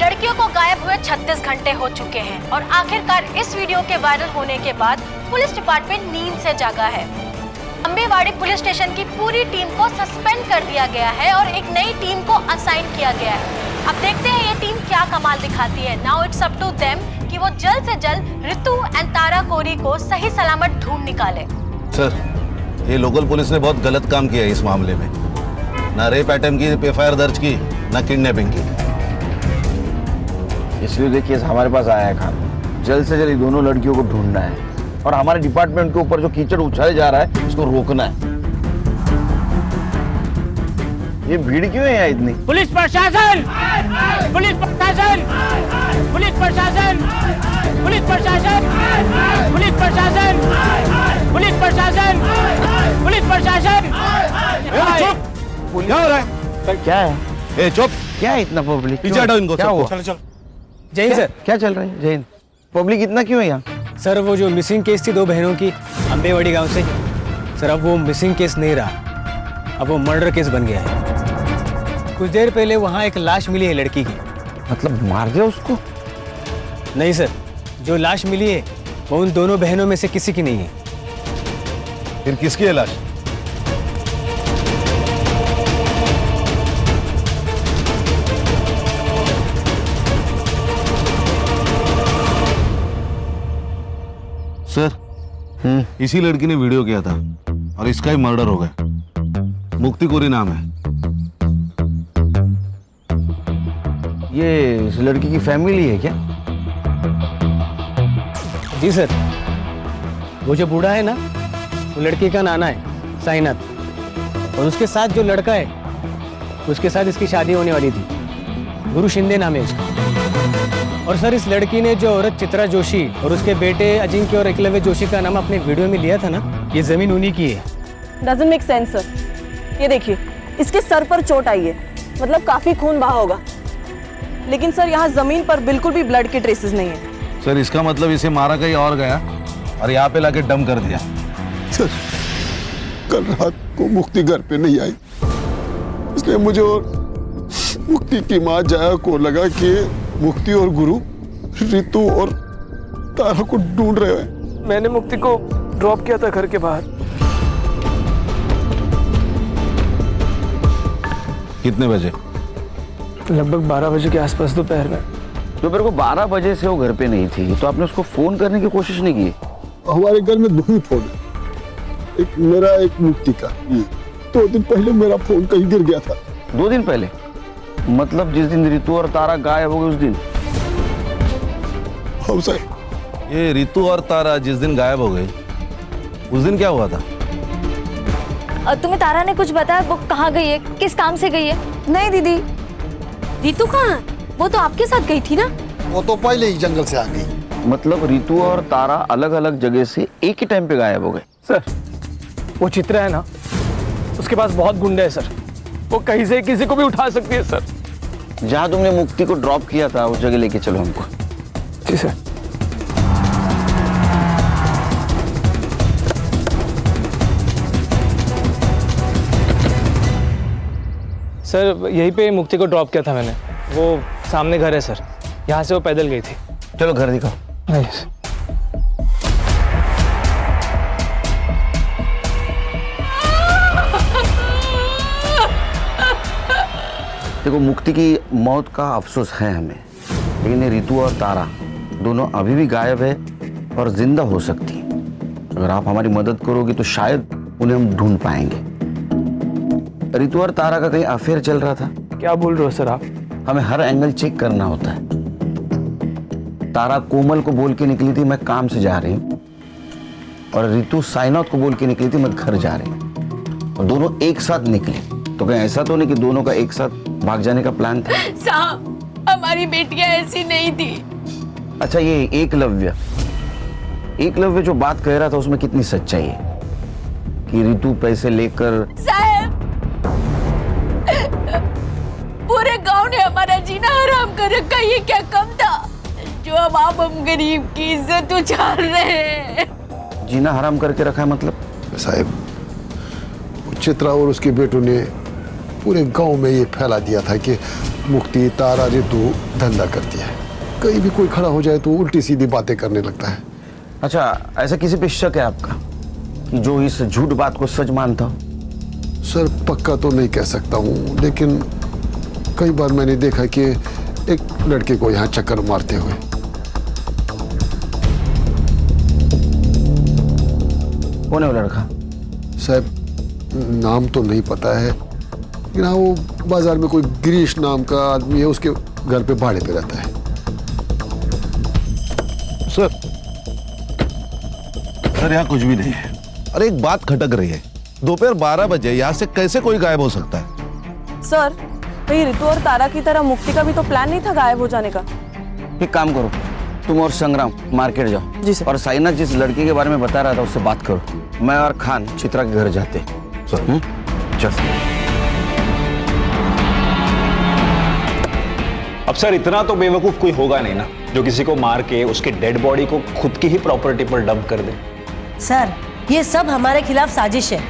लड़कियों को गायब हुए 36 घंटे हो चुके हैं और आखिरकार इस वीडियो के वायरल होने के बाद पुलिस डिपार्टमेंट नींद से जागा है। अम्बेवाड़ी पुलिस स्टेशन की पूरी टीम को सस्पेंड कर दिया गया है और एक नई टीम को असाइन किया गया है। अब देखते हैं ये टीम क्या कमाल दिखाती है। Now it's up to them कि वो जल्द से जल्द रितु एंड तारा कोरी को सही सलामत ढूंढ निकाले।
सर, ये लोकल पुलिस ने बहुत गलत काम किया है इस मामले में। ना रेप अटेम्प्ट की FIR दर्ज की, ना किडनैपिंग की।
इसलिए देखिए हमारे पास आया है खान, जल्द से जल्द दोनों लड़कियों को ढूंढना है और हमारे डिपार्टमेंट के ऊपर जो कीचड़ उछाले जा रहा है इसको रोकना है। ये भीड़ क्यों है यहाँ इतनी?
पुलिस प्रशासन, पुलिस प्रशासन, पुलिस प्रशासन, पुलिस प्रशासन, पुलिस प्रशासन, पुलिस प्रशासन, पुलिस प्रशासन।
चुप! क्या हो रहा है?
क्या है?
ए चुप!
क्या है इतना पब्लिक?
पीछे हटाओ इनको सबको।
चलो चलो। जय हिंद सर।
क्या चल रहा है? जय हिंद। पब्लिक इतना क्यों है यहाँ?
सर वो जो मिसिंग केस थी 2 बहनों की अम्बेवाड़ी गांव से, सर अब वो मिसिंग केस नहीं रहा, अब वो मर्डर केस बन गया है। कुछ देर पहले वहाँ एक लाश मिली है लड़की की।
मतलब मार दिया उसको?
नहीं सर, जो लाश मिली है वो उन दोनों बहनों में से किसी की नहीं है।
फिर किसकी है लाश? सर, इसी लड़की ने वीडियो किया था और इसका ही मर्डर हो गया। मुक्ति कोरी नाम है।
ये इस लड़की की फैमिली है क्या?
जी सर। वो जो बूढ़ा है ना, वो लड़की का नाना है साईनाथ, और उसके साथ जो लड़का है उसके साथ इसकी शादी होने वाली थी। गुरु शिंदे नाम है उसका। और सर, इस लड़की ने जो औरत चित्रा जोशी और उसके बेटे अजिंक्य और एकलव्य जोशी का नाम अपने वीडियो में लिया था ना, ये जमीन उन्हीं की है।
Doesn't make sense sir. ये देखिए, इसके सर पर चोट आई है, मतलब काफी खून बहा होगा, लेकिन सर यहाँ जमीन पर बिल्कुल भी ब्लड के ट्रेसेस नहीं है।
सर इसका मतलब इसे मारा कहीं और गया और यहाँ पे लाके डम कर दिया।
सर, कल रात को मुक्ति घर पे नहीं आई, इसलिए मुझे और मुक्ति की माँ जया को लगा कि मुक्ति और गुरु रितु और तारा को ढूंढ रहे हैं।
मैंने मुक्ति को ड्रॉप किया था घर के बाहर।
कितने बजे?
लगभग 12 बजे के आसपास दोपहर में।
दोपहर को 12 बजे से वो घर पे नहीं थी, तो आपने उसको फोन करने की कोशिश नहीं की?
हमारे घर में 2 ही फोन है, एक मेरा एक मुक्ति का। 2 दिन पहले मेरा फोन कहीं गिर गया था।
2 दिन पहले? मतलब जिस दिन रितु और तारा गायब हो गए उस दिन?
हाँ सर।
ये रितु और तारा जिस दिन गायब हो गए, उस दिन क्या हुआ था?
तुम्हें तारा ने कुछ बताया? वो कहाँ गई है, किस काम से गई है?
नहीं दीदी।
रितु कहाँ? वो तो आपके साथ गई थी ना?
वो तो पहले ही जंगल से आ गई।
मतलब रितु और तारा अलग अलग जगह से एक ही टाइम पे गायब हो गए?
सर, वो चित्रा है ना, उसके पास बहुत गुंडे हैं सर, वो कहीं से किसी को भी उठा सकती है सर।
जहाँ तुमने मुक्ति को ड्रॉप किया था उस जगह लेके चलो हमको।
जी सर। सर, यहीं पे मुक्ति को ड्रॉप किया था मैंने। वो सामने घर है सर, यहाँ से वो पैदल गई थी।
चलो घर दिखाओ।
नहीं सर।
देखो, मुक्ति की मौत का अफसोस है हमें, लेकिन रितु और तारा दोनों अभी भी गायब है और जिंदा हो सकती हैं। अगर आप हमारी मदद करोगे तो शायद उन्हें हम ढूंढ पाएंगे। रितु और तारा का कहीं अफेयर चल रहा था?
क्या बोल रहे हो सर आप?
हमें हर एंगल चेक करना होता है। तारा कोमल को बोल के निकली थी मैं काम से जा रही हूँ, और रितु साईनाथ को बोल के निकली थी मैं घर जा रही हूँ, और दोनों एक साथ निकली। तो कहीं ऐसा तो नहीं कि दोनों का एक साथ भाग जाने का प्लान था?
साहब, हमारी बेटियां ऐसी नहीं थी।
अच्छा, ये एकलव्य जो बात कह रहा था उसमें कितनी सच्चाई है कि रितु पैसे लेकर?
साहब, पूरे गांव ने हमारा जीना हराम कर रखा, ये क्या कम था जो अब आप हम गरीब की इज्जत उछाल रहे हैं?
जीना हराम करके रखा है मतलब?
साहब, चित्रा और उसके बेटों ने पूरे गांव में ये फैला दिया था कि मुक्ति, तारा, रितु धंधा करती है। कहीं भी कोई खड़ा हो जाए तो उल्टी सीधी बातें करने लगता है।
अच्छा, ऐसा किसी पे शक है आपका कि जो इस झूठ बात को सच मानता हो?
सर, पक्का तो नहीं कह सकता हूँ, लेकिन कई बार मैंने देखा कि एक लड़के को यहाँ चक्कर मारते हुए।
कौन है वो लड़का?
साहब, नाम तो नहीं पता है, लेकिन हाँ, वो बाजार में कोई गिरीश नाम का आदमी है, उसके घर पे भाड़े पे रहता है।
सर यहाँ कुछ भी नहीं है। अरे एक बात खटक रही है, दोपहर 12 बजे यहाँ से कैसे कोई गायब हो सकता है?
सर, कहीं रितु और तारा की तरह मुक्ति का भी तो प्लान नहीं था गायब हो जाने का?
एक काम करो, तुम और संग्राम मार्केट जाओ। जी सर। और साईनाथ जिस लड़की के बारे में बता रहा था उससे बात करो। मैं और खान चित्रा के घर जाते। सर, चल।
अब सर, इतना तो बेवकूफ कोई होगा नहीं ना जो किसी को मार के उसके डेड बॉडी को खुद की ही प्रॉपर्टी पर डंप कर दे।
सर, ये सब हमारे खिलाफ साजिश है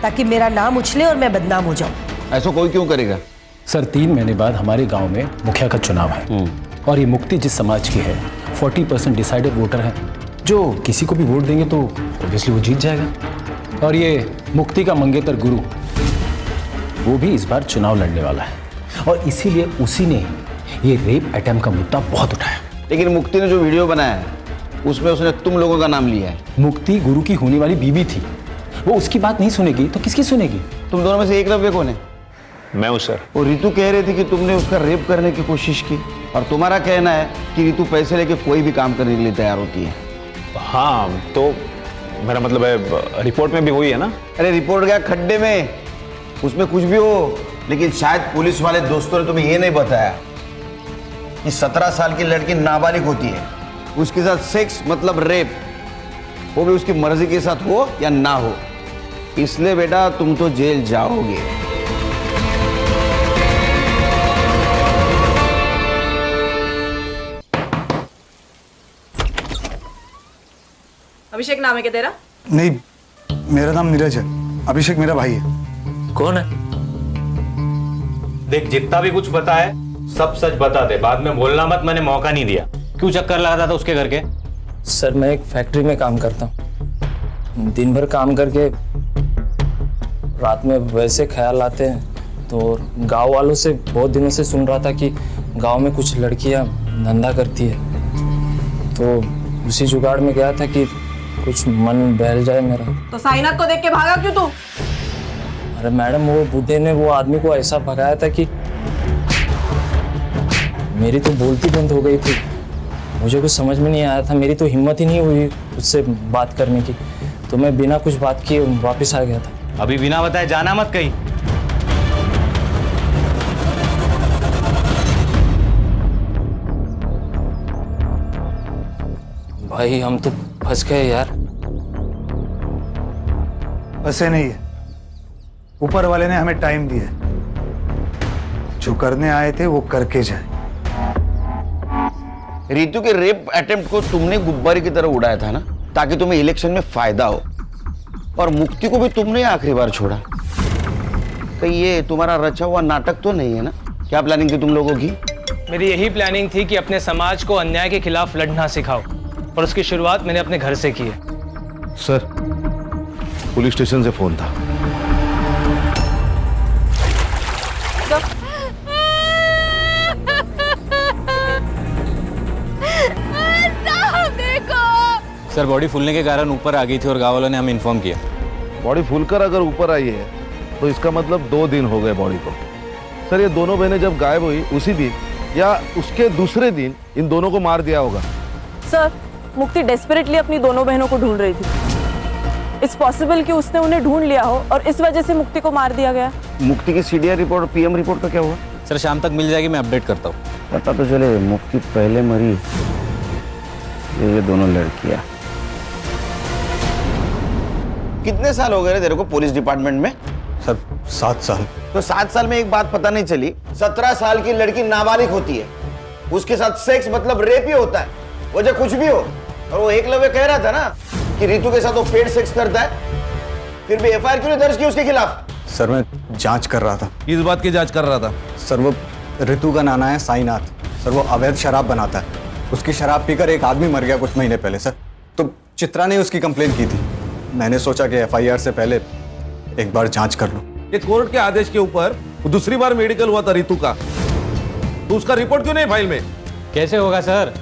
ताकि मेरा नाम उछले और मैं बदनाम हो जाऊं।
ऐसा कोई क्यों करेगा?
सर, 3 महीने बाद हमारे गांव में मुखिया का चुनाव है, और ये मुक्ति जिस समाज की है 40% डिसाइडेड वोटर है, जो किसी को भी वोट देंगे तो ऑब्वियसली वो जीत जाएगा। और ये मुक्ति का मंगेतर गुरु, वो भी इस बार चुनाव लड़ने वाला है, और इसीलिए उसी ने ये रेप अटेम्प्ट का मुद्दा बहुत उठाया।
लेकिन मुक्ति ने जो वीडियो बनाया है उसमें उसने तुम लोगों का नाम लिया है।
मुक्ति गुरु की होने वाली बीवी थी, वो उसकी बात नहीं सुनेगी तो किसकी सुनेगी?
तुम दोनों में से एकलव्य कौन है?
मैं हूं सर।
और रितु कह रही थी कि तुमने उसका रेप करने की कोशिश की, और तुम्हारा कहना है कि रितु पैसे लेके कोई भी काम करने के लिए तैयार होती है।
हाँ तो मेरा मतलब है रिपोर्ट में भी हुई है ना।
अरे रिपोर्ट गया खड्डे में, उसमें कुछ भी हो, लेकिन शायद पुलिस वाले दोस्तों ने तुम्हें ये नहीं बताया कि 17 साल की लड़की नाबालिग होती है, उसके साथ सेक्स मतलब रेप, वो भी उसकी मर्जी के साथ हो या ना हो। इसलिए बेटा तुम तो जेल जाओगे।
अभिषेक नाम है क्या तेरा?
नहीं, मेरा नाम नीरज है। अभिषेक मेरा भाई है।
कौन है? देख, जितना भी कुछ पता है सब सच बता दे, बाद में बोलना मत, मैंने मौका नहीं दिया। क्यों चक्कर लगाता था उसके घर के?
सर मैं एक फैक्ट्री में काम करता हूँ, दिन भर काम करके रात में वैसे ख्याल आते हैं। तो गांव वालों से बहुत दिनों से सुन रहा था कि गांव में कुछ लड़कियां धंधा करती है, तो उसी जुगाड़ में गया था कि कुछ मन बहल जाए मेरा।
तो साइनाथ को देख के भागा क्यों तू?
अरे मैडम, वो बूढ़े ने वो आदमी को ऐसा भगाया था कि मेरी तो बोलती बंद हो गई थी। मुझे कुछ समझ में नहीं आया था, मेरी तो हिम्मत ही नहीं हुई उससे बात करने की, तो मैं बिना कुछ बात किए वापस आ गया था।
अभी बिना बताए जाना मत कहीं।
भाई हम तो फंस गए यार।
फंसे नहीं है, ऊपर वाले ने हमें टाइम दिया है। जो करने आए थे वो करके जाए।
रितु के रेप अटेम्प्ट को तुमने गुब्बारे की तरह उड़ाया था ना, ताकि तुम्हें इलेक्शन में फायदा हो, और मुक्ति को भी तुमने आखिरी बार छोड़ा। तो ये तुम्हारा रचा हुआ नाटक तो नहीं है ना? क्या प्लानिंग थी तुम लोगों की?
मेरी यही प्लानिंग थी कि अपने समाज को अन्याय के खिलाफ लड़ना सिखाओ, और उसकी शुरुआत मैंने अपने घर से की है।
सर, पुलिस स्टेशन से फोन था।
सर, बॉडी फूलने के कारण ऊपर आ गई थी और गांव वालों ने हमें इन्फॉर्म किया।
बॉडी फूलकर अगर ऊपर आई है तो इसका मतलब 2 दिन हो गए बॉडी को। सर, ये दोनों बहनें जब गायब हुई उसी दिन या उसके दूसरे दिन इन दोनों को मार दिया होगा।
सर, मुक्ति डेस्परेटली अपनी दोनों बहनों को ढूंढ रही थी। इट्स पॉसिबल कि उसने उन्हें ढूंढ लिया हो और इस वजह से मुक्ति को मार दिया गया।
मुक्ति की सीडीआर रिपोर्ट और पीएम रिपोर्ट का क्या हुआ?
सर, शाम तक मिल जाएगी, मैं अपडेट करता हूँ।
पता तो चले मुक्ति पहले मरी, ये दोनों लड़कियां। कितने साल हो गए तेरे को पुलिस डिपार्टमेंट में?
सर 7 साल।
तो 7 साल में एक बात पता नहीं चली, 17 साल की लड़की नाबालिग होती है, उसके साथ सेक्स मतलब रेप ही होता है, वजह कुछ भी हो। और वो एकलव्य कह रहा था ना कि रितु के साथ वो पेड सेक्स करता है, फिर भी एफआईआर क्यों नहीं दर्ज की उसके खिलाफ?
सर मैं जांच कर रहा था।
किस बात की जांच कर रहा था?
सर वो रितु का नाना है साईनाथ। सर वो अवैध शराब बनाता है, उसकी शराब पीकर एक आदमी मर गया कुछ महीने पहले। सर तो चित्रा ने उसकी कंप्लेन की थी, मैंने सोचा कि एफआईआर से पहले एक बार जांच कर लूं।
ये कोर्ट के आदेश के ऊपर दूसरी बार मेडिकल हुआ था रितु का, तो उसका रिपोर्ट क्यों नहीं फाइल में?
कैसे होगा सर,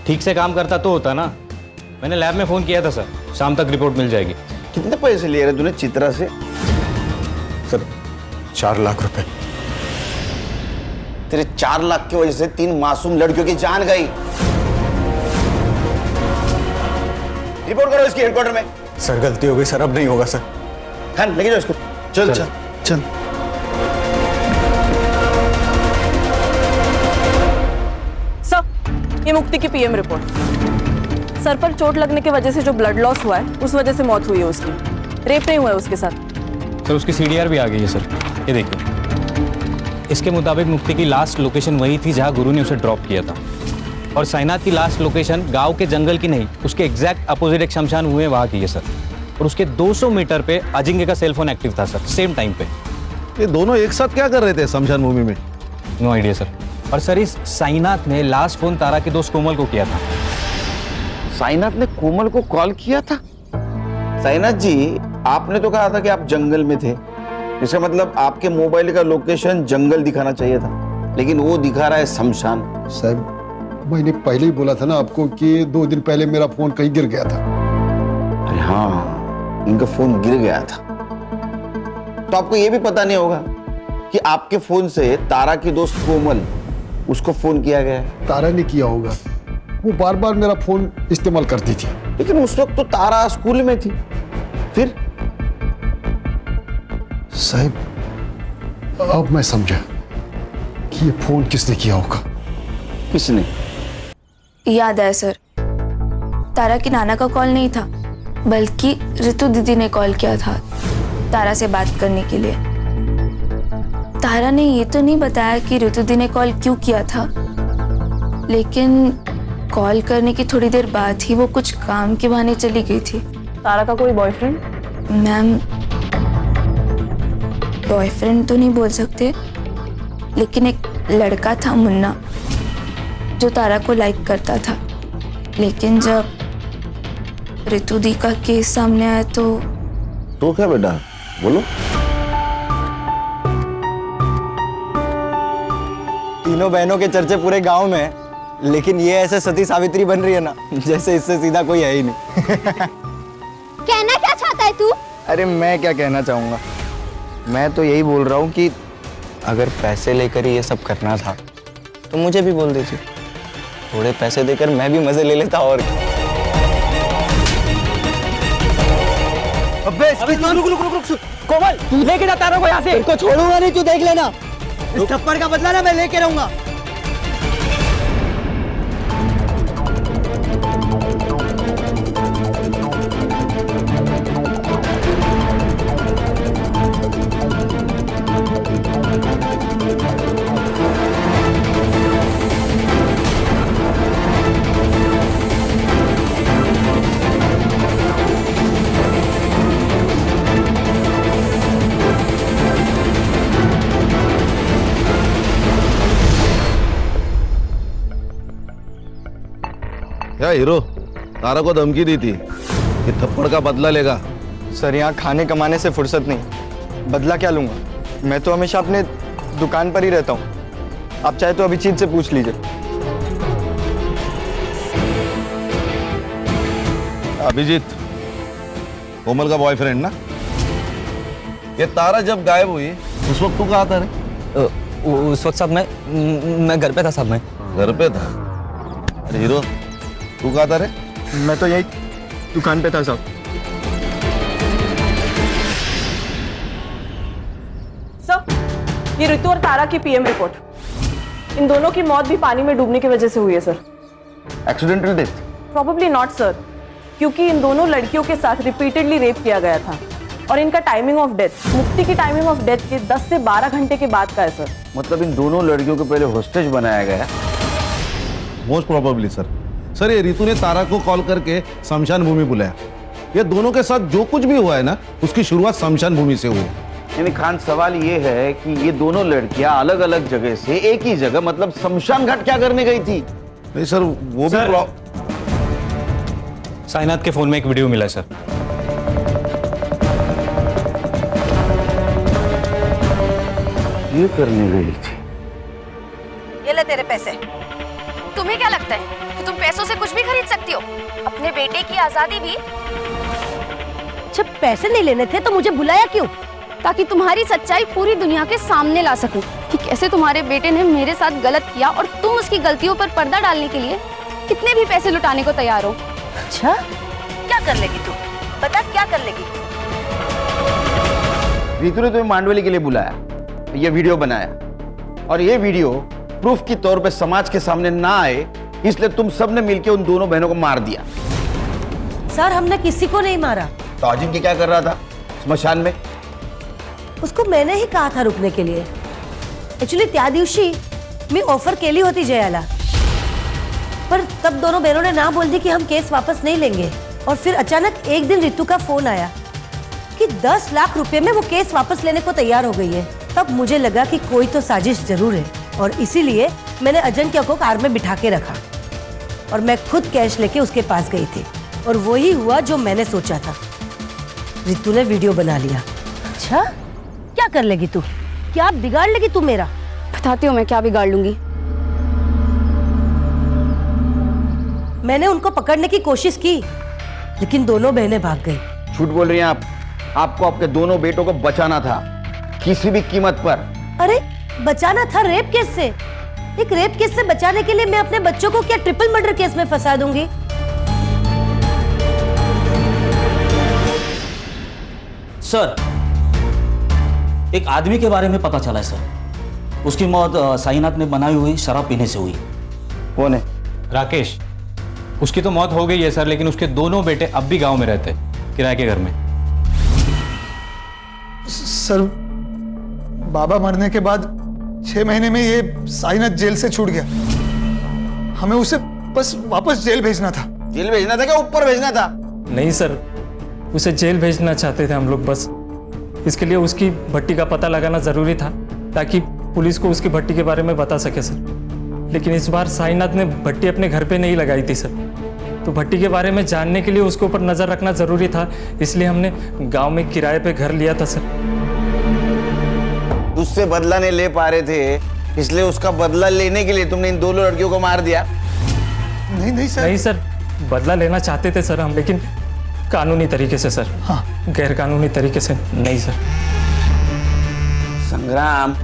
ठीक से काम करता तो होता ना। मैंने लैब में फोन किया था सर, शाम तक रिपोर्ट मिल जाएगी।
कितने पैसे लिए रहे तूने चित्रा से?
सर 4 लाख रुपए।
तेरे 4 लाख की वजह से 3 मासूम लड़कियों की जान गई। रिपोर्ट करो इसकी हेडक्वार्टर में।
सर गलती हो गई सर, अब नहीं होगा सर।
खान लेके जाओ इसको। चल चल चल।
सर, ये मुक्ति की पीएम रिपोर्ट। सर पर चोट लगने की वजह से जो ब्लड लॉस हुआ है, उस वजह से मौत हुई है उसकी। रेप नहीं हुआ है उसके साथ।
सर उसकी सीडीआर भी आ गई है सर, ये देखिए। इसके मुताबिक मुक्ति की लास्ट लोकेशन वही थी जहां गुरु ने उसे ड्रॉप किया था, और साईनाथ की लास्ट लोकेशन गांव के जंगल की नहीं, उसके एग्जैक्ट अपोजिट एक शमशान हुए वहां की है सर। और उसके 200 मीटर पे अजिंक्य का सेलफोन एक्टिव था सर, सेम टाइम पे।
ये दोनों एक साथ क्या कर रहे थे शमशान भूमि में?
No idea sir. और सर इस साईनाथ ने लास्ट फोन तारा के दोस्त कोमल को किया था।
साईनाथ ने कोमल को कॉल किया था? साईनाथ जी, आपने तो कहा था कि आप जंगल में थे, इसका मतलब आपके मोबाइल का लोकेशन जंगल दिखाना चाहिए था, लेकिन वो दिखा रहा है शमशान।
साहब, मैंने पहले ही बोला था ना आपको कि 2 दिन पहले मेरा फोन कहीं गिर गया था।
अरे हाँ, इनका फोन गिर गया था। तो आपको ये भी पता नहीं होगा कि आपके फोन से तारा की दोस्त कोमल, उसको फोन किया गया है।
तारा ने किया होगा, वो बार बार मेरा फोन इस्तेमाल करती थी।
लेकिन उस वक्त तो तारा स्कूल में थी। फिर
साहब अब मैं समझा कि ये फोन किसने किया होगा।
किसने?
याद आया सर, तारा की नाना का कॉल नहीं था, बल्कि ऋतु दीदी ने कॉल किया था तारा से बात करने के लिए। तारा ने ये तो नहीं बताया कि ऋतु दी ने कॉल क्यों किया था, लेकिन कॉल करने की थोड़ी देर बाद ही वो कुछ काम के बहाने चली गई थी।
तारा का कोई बॉयफ्रेंड?
मैम, बॉयफ्रेंड तो नहीं बोल सकते, लेकिन एक लड़का था मुन्ना जो तारा को लाइक करता था। लेकिन जब ऋतु दी का केस सामने आया तो
क्या बेटा, बोलो।
तीनों बहनों के चर्चे पूरे गांव में है, लेकिन ये ऐसे सती सावित्री बन रही है ना, जैसे इससे सीधा कोई है ही नहीं।
कहना क्या चाहता है तू?
अरे मैं क्या कहना चाहूंगा, मैं तो यही बोल रहा हूँ कि अगर पैसे लेकर ये सब करना था तो मुझे भी बोल दीजिए, थोड़े पैसे देकर मैं भी मजे ले लेता। और
अबे रुक कोमल, तू लेके जा तारा को यहाँ से।
इनको छोड़ूंगा नहीं, तू देख लेना। इस थप्पड़ का बदला ना मैं लेके रहूंगा।
क्या हीरो तारा को धमकी दी थी कि थप्पड़ का बदला लेगा?
सर, यहाँ खाने कमाने से फुर्सत नहीं, बदला क्या लूंगा? मैं तो हमेशा अपने दुकान पर ही रहता हूँ। आप चाहे तो अभिजीत से पूछ लीजिए।
अभिजीत कोमल का बॉयफ्रेंड ना? ये तारा जब गायब हुई उस वक्त तू कहाँ था रे?
उस वक्त साहब मैं घर पे था साहब। मैं
घर पे था? अरे हीरो तू कहाँ था रे?
मैं तो यही दुकान पे था साहब।
सर, ये ऋतु और तारा की पीएम रिपोर्ट। इन दोनों की मौत भी पानी में डूबने की वजह से हुई है sir.
Accidental death?
Probably not sir, क्योंकि इन दोनों लड़कियों के साथ रिपीटेडली रेप किया गया था और इनका टाइमिंग ऑफ डेथ मुक्ति की टाइमिंग ऑफ डेथ के 10 से 12 घंटे के बाद का है सर।
मतलब इन दोनों लड़कियों को पहले होस्टेज बनाया गया?
Most probably sir. सर, ये रितु ने तारा को कॉल करके शमशान भूमि बुलाया। ये दोनों के साथ जो कुछ भी हुआ है ना, उसकी शुरुआत शमशान भूमि से हुई।
यानी खान, सवाल ये है कि ये दोनों लड़कियां अलग अलग जगह से एक ही जगह, मतलब शमशान घाट क्या करने गई थी?
नहीं सर, वो भी
साइनाथ के फोन में एक वीडियो मिला है सर।
ये करने गई थी।
ये ले तेरे पैसे।
तुम्हें क्या लगता है कि तुम पैसों से कुछ भी खरीद सकती हो? अपने बेटे की आजादी भी।
जब पैसे नहीं लेने थे तो मुझे बुलाया क्यों?
ताकि तुम्हारी सच्चाई पूरी दुनिया के सामने ला सकूं कि कैसे तुम्हारे बेटे ने मेरे साथ गलत किया और तुम उसकी गलतियों पर पर्दा डालने के लिए कितने भी पैसे लुटाने को तैयार हो।
अच्छा, क्या कर लेगी तू? बता, क्या कर लेगी?
रितु ने तुम्हें मांडवली के लिए बुलाया, ये वीडियो बनाया, और ये वीडियो प्रूफ की तौर पे समाज के सामने ना आए, इसलिए तुम सबने मिलकर उन दोनों बहनों को मार दिया।
सर, हमने किसी को नहीं मारा।
तो अजिंक्य क्या कर रहा था स्मशान में?
उसको मैंने ही कहा था रुकने के लिए। एक्चुअली त्या दिवशी मी ऑफर केली होती जयाला, पर तब दोनों बहनों ने ना बोल दी कि हम केस वापस नहीं लेंगे। और फिर अचानक एक दिन रितु का फोन आया कि 10 लाख रुपए में वो केस वापस लेने को तैयार हो गई है। तब मुझे लगा कि कोई तो साजिश जरूर है, और इसीलिए मैंने अजिंक्य को कार में बिठा के रखा और मैं खुद कैश लेके उसके पास गई थी। और वही हुआ जो मैंने सोचा था। रितु ने वीडियो बना लिया। अच्छा, क्या कर लेगी तू? क्या बिगाड़ लेगी तू मेरा?
बताती हूँ मैं क्या बिगाड़ लूंगी।
मैंने उनको पकड़ने की कोशिश की, लेकिन दोनों बहनें भाग गई।
झूठ बोल रही हैं आप। आपको आपके दोनों बेटों को बचाना था, किसी भी कीमत पर।
अरे बचाना था रेप केस से? एक रेप केस से बचाने के लिए मैं अपने बच्चों को क्या ट्रिपल मर्डर केस में फंसा दूंगी?
सर, एक आदमी के बारे में पता चला है सर। उसकी मौत साईनाथ ने बनाई हुई शराब पीने से हुई।
कौन है?
राकेश। उसकी तो मौत हो गई है सर, लेकिन उसके दोनों बेटे अब भी गांव में रहते हैं, किराए के घर में।
सर, बाबा मरने के बाद 6 महीने में ये साईनाथ जेल से छूट गया। हमें उसे बस वापस जेल भेजना था।
जेल भेजना था क्या ऊपर भेजना था?
नहीं सर, उसे जेल भेजना चाहते थे हम लोग बस। इसके लिए उसकी भट्टी का पता लगाना जरूरी था ताकि पुलिस को उसकी भट्टी के बारे में बता सके सर। लेकिन इस बार साईनाथ ने भट्टी अपने घर पे नहीं लगाई थी सर, तो भट्टी के बारे में जानने के लिए उसके ऊपर नजर रखना जरूरी था, इसलिए हमने गांव में किराए पे घर लिया था सर।
उससे बदला नहीं ले पा रहे थे, इसलिए उसका बदला लेने के लिए तुमने इन दोनों लड़कियों को मार दिया?
नहीं सर।
नहीं सर, बदला लेना चाहते थे सर हम, लेकिन कानूनी तरीके से सर। हाँ। गैर कानूनी तरीके से नहीं सर।
संग्राम।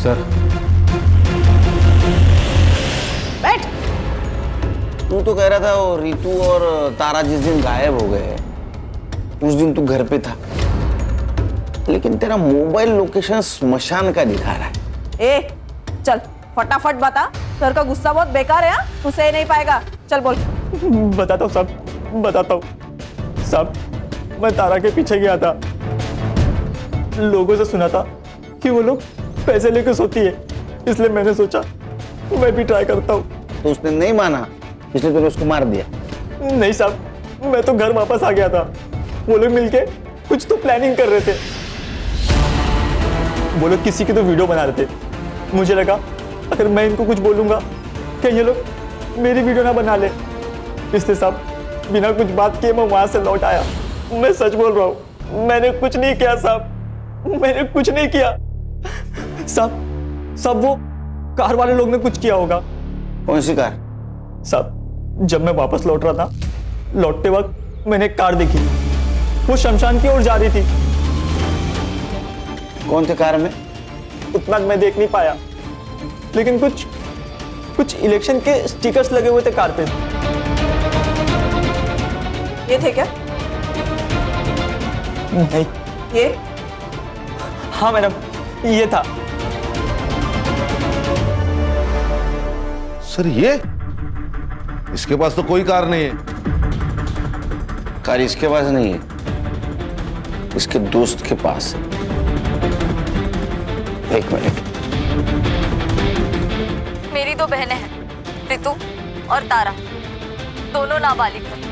सर।
बैठ। तू तो कह रहा था वो रितु और तारा जिस दिन गायब हो गए उस दिन तू घर पे था, लेकिन तेरा मोबाइल लोकेशन स्मशान का दिखा रहा है।
ए, चल फटाफट बता। सर का गुस्सा बहुत बेकार है। तू सह नहीं पाएगा, चल बोल।
बताता हूँ साहब, बताता हूँ साहब। मैं तारा के पीछे गया था, लोगों से सुना था कि वो लोग पैसे लेकर सोती है, इसलिए मैंने सोचा मैं भी ट्राई करता हूँ।
तो उसने नहीं माना, इसलिए तूने उसको मार दिया?
नहीं साहब, मैं तो घर वापस आ गया था। वो लोग मिलके कुछ तो प्लानिंग कर रहे थे। वो लोग किसी की तो वीडियो बना रहे थे। मुझे लगा अगर मैं इनको कुछ बोलूंगा कि ये लोग मेरी वीडियो ना बना ले, इसलिए साहब बिना कुछ बात किए मैं वहां से लौट आया। मैं सच बोल रहा हूँ, मैंने कुछ नहीं किया साहब, मैंने कुछ नहीं किया साहब। वो कार वाले लोग ने कुछ किया होगा।
कौन सी कार?
साहब, जब मैं वापस लौट रहा था, लौटते वक्त मैंने एक कार देखी, वो शमशान की ओर जा रही थी।
कौन थे कार में?
उतना मैं देख नहीं पाया, लेकिन कुछ इलेक्शन के स्टिकर्स लगे हुए थे कार पे।
ये थे क्या?
नहीं।
ये?
हाँ मैडम, ये था।
सर ये? इसके पास तो कोई कार नहीं है।
कार इसके पास नहीं है, इसके दोस्त के पास है। एक मिनट।
मेरी 2 बहनें हैं, रितु और तारा, दोनों नाबालिग हैं।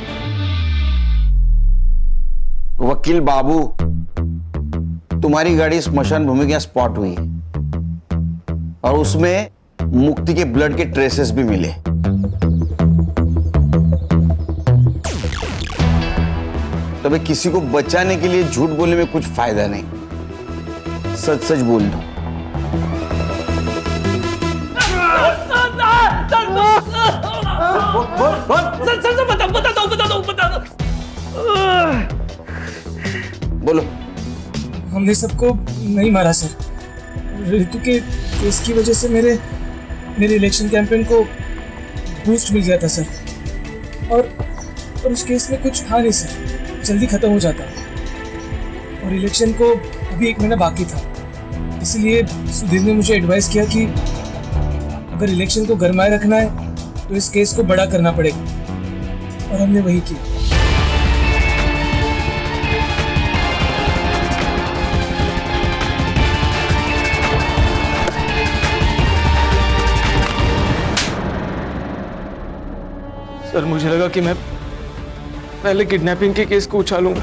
वकील बाबू, तुम्हारी गाड़ी स्मशान भूमि के स्पॉट हुई है और उसमें मुक्ति के ब्लड के ट्रेसेस भी मिले। तभी किसी को बचाने के लिए झूठ बोलने में कुछ फायदा नहीं। सच सच बोल दो। बोलो।
हमने सबको नहीं मारा सर। रितु के केस की वजह से मेरे इलेक्शन कैंपेन को बूस्ट मिल गया था सर, और उस केस में कुछ था नहीं सर, जल्दी खत्म हो जाता, और इलेक्शन को अभी 1 महीना बाकी था। इसलिए सुधीर ने मुझे एडवाइस किया कि अगर इलेक्शन को गरमाए रखना है तो इस केस को बड़ा करना पड़ेगा, और हमने वही किया। सर, मुझे लगा कि मैं पहले किडनैपिंग के केस को उछालूंगा,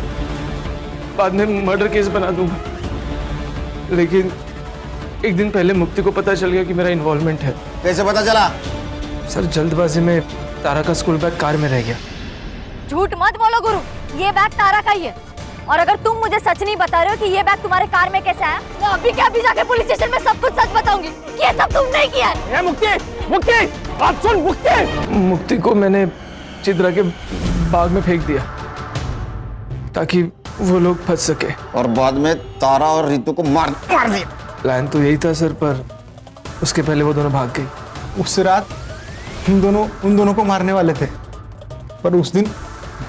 बाद में मर्डर केस बना दूंगा, लेकिन एक दिन पहले मुक्ति को पता चल गया कि मेरा इन्वॉल्वमेंट है।
कैसे पता चला?
सर, जल्दबाजी में तारा का स्कूल बैग कार में रह गया।
झूठ मत बोलो गुरु, ये बैग तारा का ही है, और अगर तुम मुझे सच नहीं बता रहे हो कि ये बैग तुम्हारे कार में कैसे आया, मैं अभी के अभी जाके पुलिस स्टेशन में सब कुछ सच बताऊंगी कि ये सब तुमने किया है।
मुक्ति, बात सुन। मुक्ति को मैंने चित्रा के बाग में फेंक दिया ताकि वो लोग फंस सके,
और बाद में तारा और रितु को मार दिया।
प्लान तो यही था सर, पर उसके पहले वो दोनों भाग गई। उस रात उन दोनों को मारने वाले थे, पर उस दिन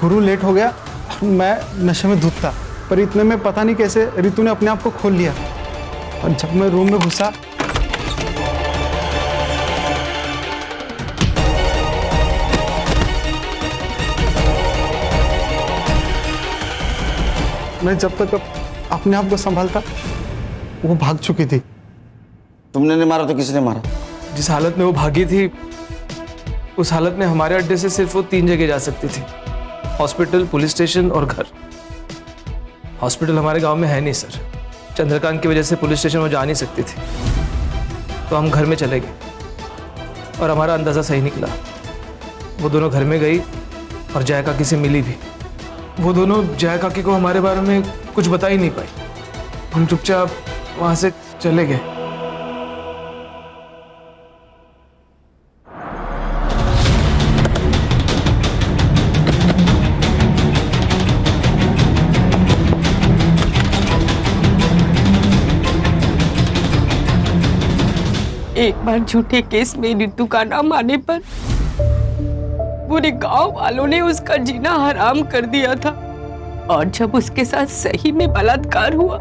गुरु लेट हो गया और मैं नशे में धुत था, पर इतने में पता नहीं कैसे रितु ने अपने आप को खोल लिया और जब मैं रूम में घुसा मैं जब तक अपने आप को संभालता वो भाग चुकी थी।
तुमने नहीं मारा तो किसने मारा?
जिस हालत में वो भागी थी उस हालत में हमारे अड्डे से सिर्फ वो 3 जगह जा सकती थी, हॉस्पिटल, पुलिस स्टेशन और घर। हॉस्पिटल हमारे गांव में है नहीं सर, चंद्रकांत की वजह से पुलिस स्टेशन वो जा नहीं सकती थी, तो हम घर में चले गए और हमारा अंदाज़ा सही निकला। वो दोनों घर में गई और जया काकी से मिली भी। वो दोनों जया काकी को हमारे बारे में कुछ बता ही नहीं पाई। हम चुपचाप वहाँ से चले गए।
एक बार झूठे केस में रितु का नाम आने पर पूरे गांव वालों ने उसका जीना हराम कर दिया था, और जब उसके साथ सही में बलात्कार हुआ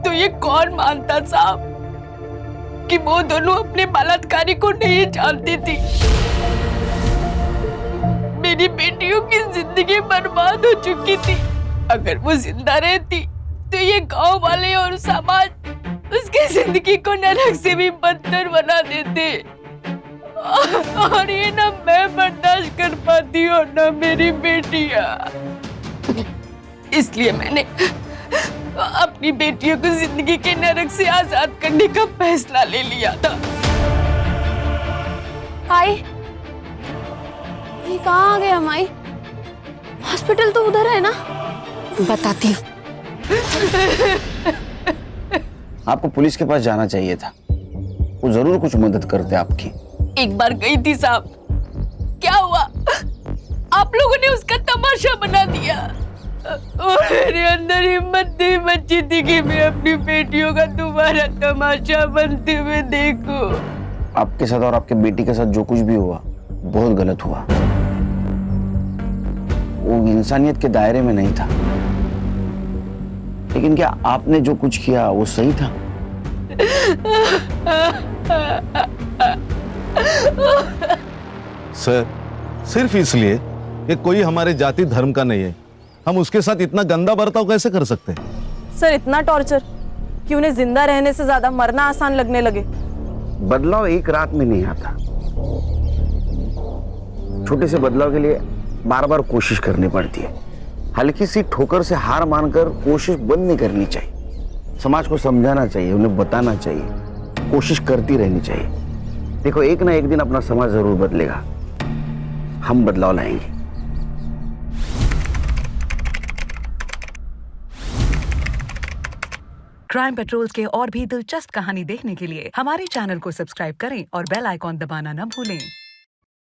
तो ये कौन मानता साहब कि वो दोनों अपने बलात्कारी को नहीं जानती थी। मेरी बेटियों की जिंदगी बर्बाद हो चुकी थी। अगर वो जिंदा रहती तो ये गांव वाले और समाज उसकी जिंदगी को नरक से भी बदतर बना देते, और ये ना मैं बर्दाश्त कर पाती हूँ ना मेरी बेटियां। इसलिए मैंने अपनी बेटियों को जिंदगी के नरक से आजाद करने का फैसला ले लिया था।
आई, ये कहाँ आ गया माई? हॉस्पिटल तो उधर है ना?
बताती हूँ।
आपको पुलिस के पास जाना चाहिए था, वो जरूर कुछ मदद करते आपकी।
एक बार गई थी साहब, क्या हुआ? आप लोगों ने उसका तमाशा बना दिया और मेरे अंदर हिम्मत नहीं बची थी कि मैं अपनी बेटियों का दोबारा तमाशा बनते हुए देखूं।
आपके साथ और आपके बेटी के साथ जो कुछ भी हुआ बहुत गलत हुआ। वो इंसानियत के दायरे में नहीं था, लेकिन क्या आपने जो कुछ किया वो सही था?
सर, सिर्फ इसलिए कि कोई हमारे जाति धर्म का नहीं है, हम उसके साथ इतना गंदा बर्ताव कैसे कर सकते हैं?
सर इतना टॉर्चर कि उन्हें जिंदा रहने से ज्यादा मरना आसान लगने लगे।
बदलाव एक रात में नहीं आता। छोटे से बदलाव के लिए बार बार कोशिश करनी पड़ती है। हल्की सी ठोकर से हार मानकर कोशिश बंद नहीं करनी चाहिए। समाज को समझाना चाहिए, उन्हें बताना चाहिए, कोशिश करती रहनी चाहिए। देखो, एक ना एक दिन अपना समाज जरूर बदलेगा, हम बदलाव लाएंगे।
क्राइम पेट्रोल्स के और भी दिलचस्प कहानी देखने के लिए हमारे चैनल को सब्सक्राइब करें और बेल आइकॉन दबाना न भूलें।